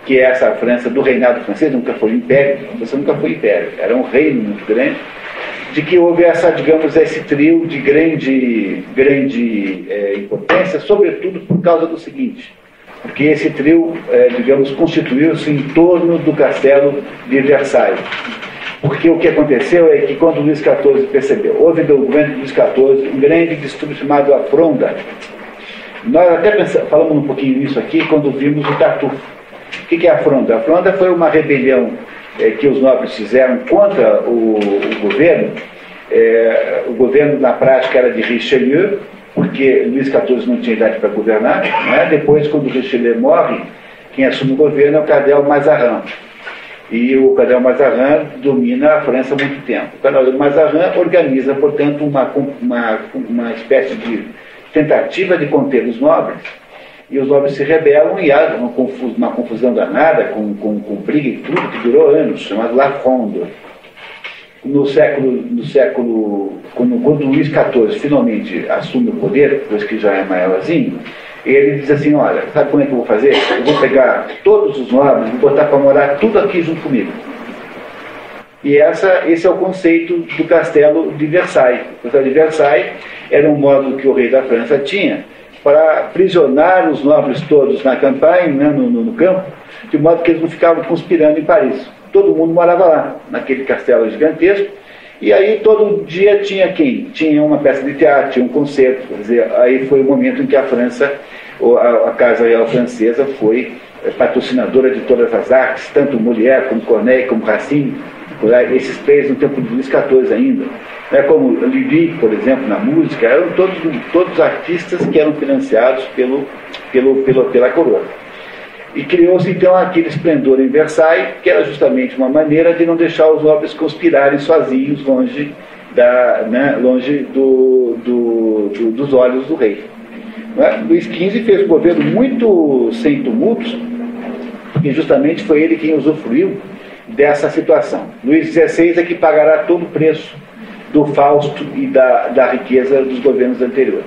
que é essa França do reinado francês, nunca foi império, você nunca foi império, era um reino muito grande, de que houve esse trio de grande importância, sobretudo por causa do seguinte, porque esse trio, constituiu-se em torno do castelo de Versailles. Porque o que aconteceu é que quando Luís XIV percebeu, houve do governo de Luís XIV um grande distúrbio chamado a Fronda. Nós até falamos um pouquinho nisso aqui quando vimos o Tartufo. O que é a Fronda? A Fronda foi uma rebelião que os nobres fizeram contra o governo. O governo, na prática, era de Richelieu, porque Luís XIV não tinha idade para governar. Né? Depois, quando Richelieu morre, quem assume o governo é o Cardeal Mazarin. E o Cardeal Mazarin domina a França há muito tempo. O Cardeal Mazarin organiza, portanto, uma espécie de tentativa de conter os nobres, e os nobres se rebelam e há uma confusão danada, com briga e tudo, que durou anos, chamado La Fronde. Quando Luís XIV finalmente assume o poder, depois que já é maiorzinho, ele diz assim, olha, sabe como é que eu vou fazer? Eu vou pegar todos os nobres e vou botar para morar tudo aqui junto comigo. E esse é o conceito do castelo de Versailles. O castelo de Versailles era um modo que o rei da França tinha para aprisionar os nobres todos na campanha, né, no campo, de modo que eles não ficavam conspirando em Paris. Todo mundo morava lá, naquele castelo gigantesco, e aí todo dia tinha quem? Tinha uma peça de teatro, tinha um concerto. Quer dizer, aí foi o momento em que a França, a Casa Real Francesa, foi patrocinadora de todas as artes, tanto Molière, como Corneille, como Racine, esses três no tempo de Luís XIV ainda. Como Lully, por exemplo, na música, eram todos artistas que eram financiados pela coroa. E criou-se então aquele esplendor em Versailles, que era justamente uma maneira de não deixar os nobres conspirarem sozinhos longe dos olhos do rei. Luís XV fez um governo muito sem tumultos, e justamente foi ele quem usufruiu dessa situação. Luís XVI é que pagará todo o preço do fausto e da riqueza dos governos anteriores.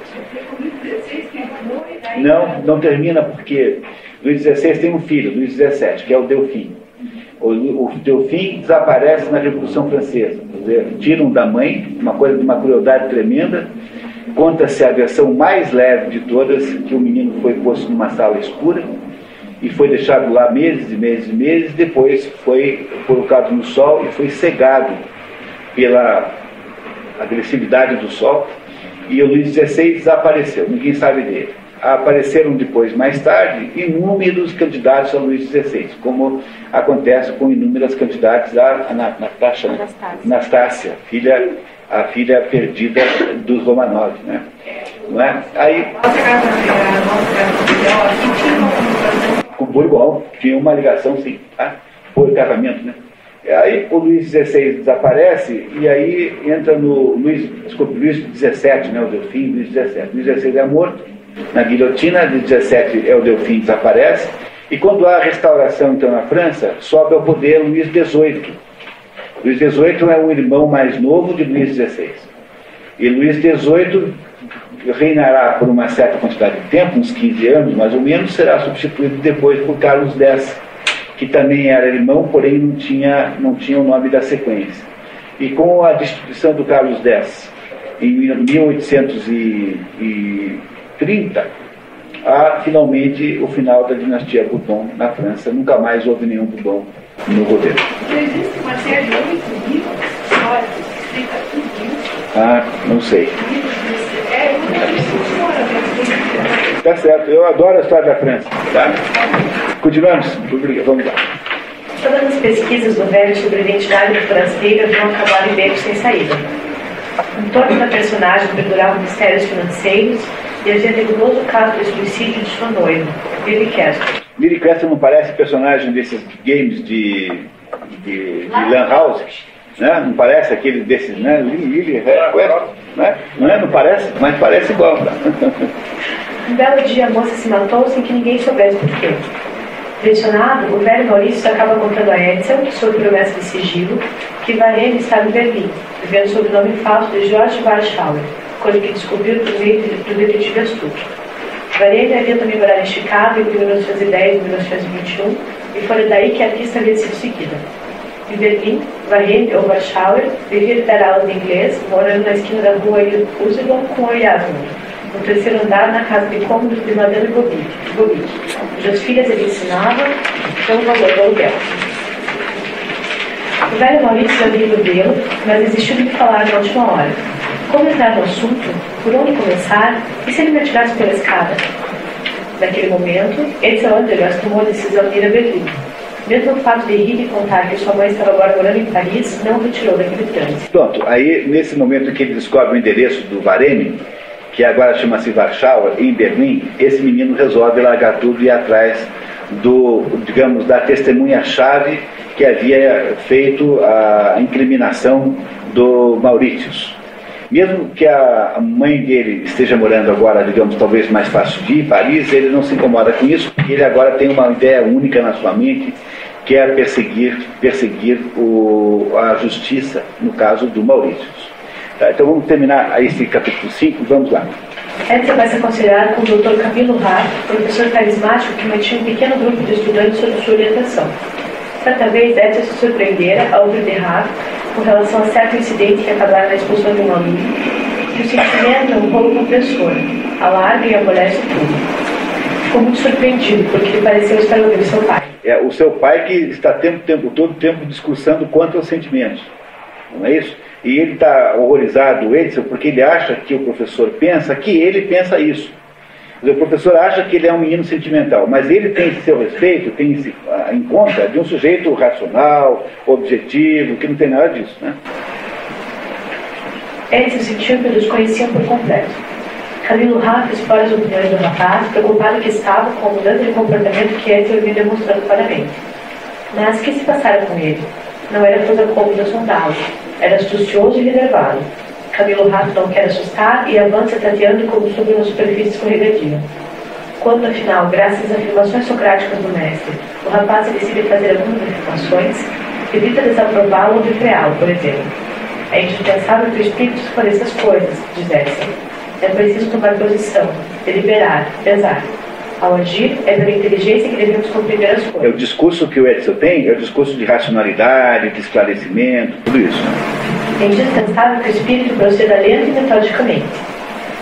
Não termina porque Luís XVI tem um filho, Luís XVII, que é o Delfim. O Delfim desaparece na Revolução Francesa. Quer dizer, tiram da mãe, uma coisa de uma crueldade tremenda. Conta-se a versão mais leve de todas, que o menino foi posto numa sala escura e foi deixado lá meses e meses e meses, depois foi colocado no sol e foi cegado pela agressividade do sol, e o Luís XVI desapareceu, ninguém sabe dele. Apareceram depois, mais tarde, inúmeros candidatos a Luís XVI, como acontece com inúmeras candidatas a Anastácia, a filha perdida dos Romanov, né? Não é? Aí, com Bourbon, tinha uma ligação, sim, tá? Por casamento, né? Aí o Luís XVI desaparece, e aí entra no Luís XVII, né, o Delfim, Luís XVII. Luís XVI é morto na guilhotina, Luís XVII é o Delfim, desaparece, e quando há a restauração, então, na França, sobe ao poder Luís XVIII. Luís XVIII é o irmão mais novo de Luís XVI. E Luís XVIII reinará por uma certa quantidade de tempo, uns 15 anos, mais ou menos, será substituído depois por Carlos X, que também era irmão, porém não tinha o nome da sequência. E com a destituição do Carlos X, em 1830, há finalmente o final da dinastia Bourbon na França. Nunca mais houve nenhum Bourbon no governo. Existe uma série de 8 livros históricos escritos tudo isso? Não sei. É Tá certo, eu adoro a história da França. Tá? Continuamos? Vamos lá. Todas as pesquisas do velho sobre a identidade brasileira vão acabar em becos sem saída. Em torno da personagem perduravam mistérios financeiros e havia nebuloso caso do suicídio de sua noiva, Lily Castle. Lily Castle não parece personagem desses games de Lan House? Né? Não parece aquele desses, né? Lily Castle, né? Não parece? Mas parece igual. Um belo dia a moça se matou sem que ninguém soubesse por quê. Impressionado, o velho Maurício acaba contando a Edsel, sob promessa de sigilo, que Varenne estava em Berlim, vivendo sob o nome falso de George Warschauer, coisa que descobriu por meio do detetive astuto. Varenne havia também morado em Chicago entre 1910 e 1921, e foi daí que a pista havia sido seguida. Em Berlim, Varenne, ou Warschauer, devia dar aulas de inglês, morando na esquina da rua Usedom com o Yasmund, no terceiro andar na casa de cômodos de Madame Bobic, cujas filhas ele ensinava pelo valor do aluguel. O velho Maurício havia ido vê-lo, mas desistiu de falar na última hora. Como entrar no assunto? Por onde começar? E se ele me atirasse pela escada? Naquele momento, Edsel Andergast tomou a decisão de ir a Berlim. Mesmo o fato de rir e contar que sua mãe estava agora morando em Paris, não o retirou daquele trânsito. Pronto, aí nesse momento que ele descobre o endereço do Varenne, que agora chama-se Warschauer, em Berlim, esse menino resolve largar tudo e ir atrás da testemunha-chave que havia feito a incriminação do Mauritius. Mesmo que a mãe dele esteja morando agora, talvez mais fácil de ir, Paris, ele não se incomoda com isso, porque ele agora tem uma ideia única na sua mente, que é perseguir a justiça, no caso do Mauritius. Tá, então vamos terminar esse capítulo 5, vamos lá. Edsel vai se aconselhar com o Dr. Camilo Raff, professor carismático que mantinha um pequeno grupo de estudantes sob sua orientação. Certa vez, Edsel se surpreendera ao ouvir de Raff com relação a certo incidente que acabara na expulsão de um aluno, que o sentimento é um rolo compressor, alarga e amolece tudo. Ficou muito surpreendido, porque lhe pareceu estar ouvindo seu pai. É o seu pai que está todo o tempo discursando quanto aos sentimentos, não é isso? E ele está horrorizado, Edsel, porque ele acha que o professor pensa que ele pensa isso. O professor acha que ele é um menino sentimental, mas ele tem seu respeito, tem em conta de um sujeito racional, objetivo, que não tem nada disso, né? Edsel sentiu que eles conheciam por completo. Camilo Raff explora as opiniões do rapaz, preocupado que estava com a mudança de comportamento que Edsel vinha demonstrando claramente. Mas o que se passara com ele? Não era coisa cômoda sondá-lo. Era astucioso e reservado. Camilo Raff não quer assustar e avança tateando como sobre uma superfície escorregadia. Quando, afinal, graças às afirmações socráticas do mestre, o rapaz decide fazer algumas afirmações, evita desaprová-lo ou refreá-lo, por exemplo. É indispensável que o espírito esclareça as coisas, diz Edsel. É preciso tomar posição, deliberar, pesar. Ao agir, é pela inteligência que devemos compreender as coisas. O discurso que o Edsel tem é o discurso de racionalidade, de esclarecimento, tudo isso. É indispensável que o espírito proceda lento e metodicamente.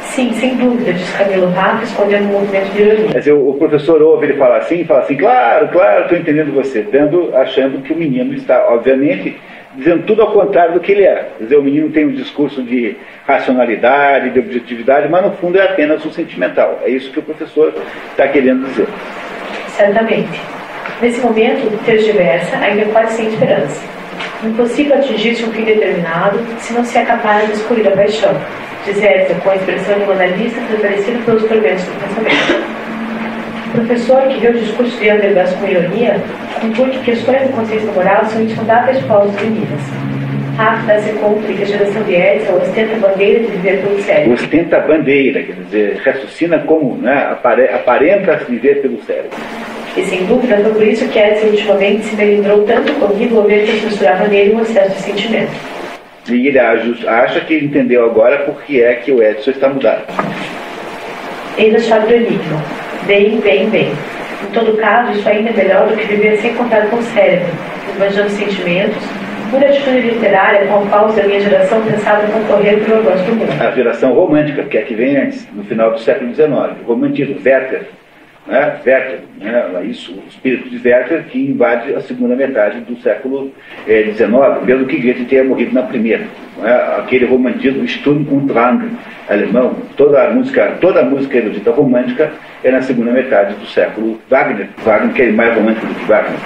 Sim, sem dúvida, diz Camilo Raff, escondendo um movimento de ironia. Quer dizer, o professor ouve ele falar assim, claro, estou entendendo você, achando que o menino está, obviamente, dizendo tudo ao contrário do que ele é. Quer dizer, o menino tem um discurso de racionalidade, de objetividade, mas no fundo é apenas um sentimental. É isso que o professor está querendo dizer. Certamente. Nesse momento, tergiversa, ainda quase sem esperança. Impossível atingir-se um fim determinado se não se é capaz de escolher a paixão, diz Edsel com a expressão de um analista transparecida pelos tormentos do pensamento. O professor, que vê o discurso de Andergast com ironia, conclui que questões de consciência moral são infundáveis pausas meninas. Raff dá-se conta de que a geração de Edsel ostenta a bandeira de viver pelo cérebro. Ostenta a bandeira, quer dizer, raciocina como, né, aparenta viver pelo cérebro. E sem dúvida foi por isso que Edsel ultimamente se melindrou tanto comigo ao ver que eu censurava nele um excesso de sentimento. E ele acha que entendeu agora por que é que o Edsel está mudado. Eis a chave do enigma. Bem. Em todo caso, isso ainda é melhor do que viver sem contato com o cérebro, esbanjando sentimentos, pura atitude literária com a qual a minha geração pensava concorrer pelo negócio do mundo. A geração romântica, que é a que vem antes, no final do século XIX. O romantismo, Werther, isso, o espírito de Werther que invade a segunda metade do século XIX, mesmo que Goethe tenha morrido na primeira. Aquele romantismo Sturm und Drang alemão, toda a música erudita romântica é na segunda metade do século Wagner que é mais romântico do que Wagner.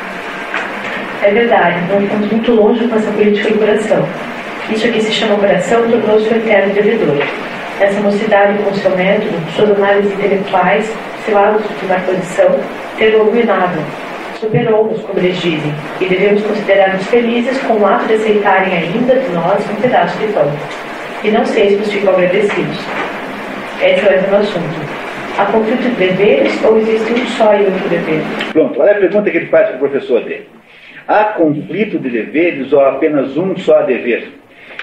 É verdade, não estamos muito longe com essa política de coração. Isso que se chama coração tornou-se o eterno devedor. Essa mocidade com seu método, suas análises intelectuais, seu hábito de tomar posição, ter orgulho inável. Superou-nos, como eles dizem, e devemos considerar-nos felizes com o ato de aceitarem ainda de nós um pedaço de pão. E não sei se nos ficam agradecidos. Esse é o assunto. Há conflito de deveres ou existe um só e outro dever? Pronto, olha a pergunta que ele faz para o professor dele. Há conflito de deveres ou apenas um só dever?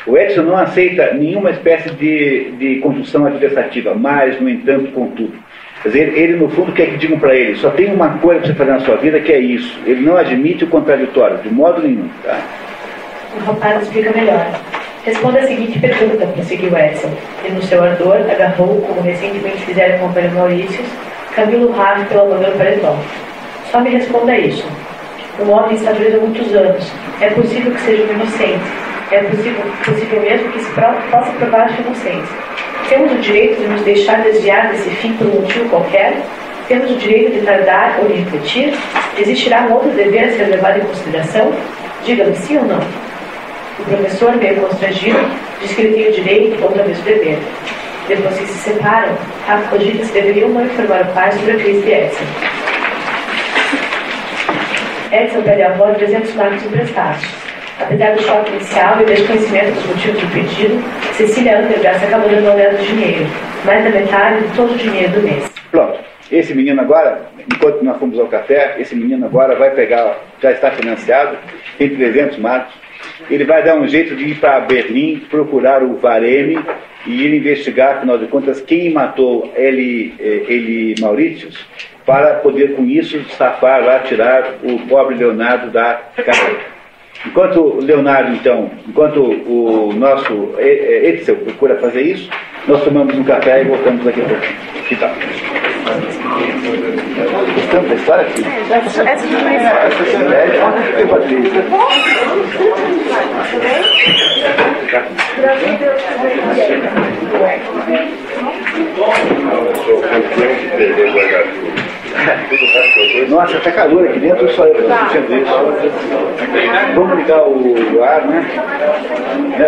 O Edson não aceita nenhuma espécie de construção adversativa, mas, no entanto, contudo. Quer dizer, ele, no fundo, quer que digam para ele, só tem uma coisa para você fazer na sua vida, que é isso. Ele não admite o contraditório, de modo nenhum. Tá? O rapaz explica melhor. Responda a seguinte pergunta, prosseguiu Edson, e no seu ardor agarrou, como recentemente fizeram com o companheiro Maurício, Camilo Rave pelo abandono paletó. Só me responda isso. Um homem está preso há muitos anos. É possível que seja um inocente. É possível mesmo que se possa provar sua inocência. Temos o direito de nos deixar desviar desse fim por um motivo qualquer? Temos o direito de tardar ou de refletir? Existirá um outro dever a ser levado em consideração? Diga-me sim ou não. O professor, meio constrangido, diz que ele tem o direito, outra vez o dever. Depois que se separam, Rafa cogita se deveriam não informar o pai sobre a crise de Edson. Edson pede à avó 300 marcos emprestados. Apesar do choque inicial e desconhecimento dos motivos do pedido, Cecília Andergrass acabou dando ao neto dinheiro, mais da metade de todo o dinheiro do mês. Pronto. Esse menino agora, enquanto nós fomos ao café, esse menino agora vai pegar, já está financiado, tem 300 marcos. Ele vai dar um jeito de ir para Berlim, procurar o Vareme e ir investigar, afinal de contas, quem matou ele Maurícios, para poder com isso safar lá, tirar o pobre Leonardo da cadeia. Enquanto o Leonardo, então, enquanto o nosso Edson procura fazer isso, nós tomamos um café e voltamos daqui a pouco. Que tal? Gostamos da história aqui? Essa também é. Onde que tem Patrícia? Nossa, tá calor aqui dentro, só eu estou sentindo isso. Vamos ligar o ar, né?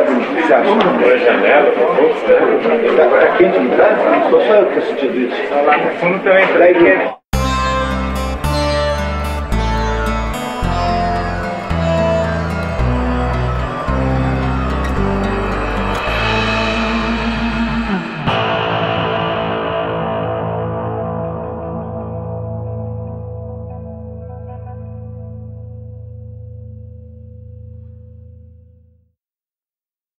Bruno? O que você acha? Tá quente, não tá? Só eu que estou sentindo isso. Lá no fundo também.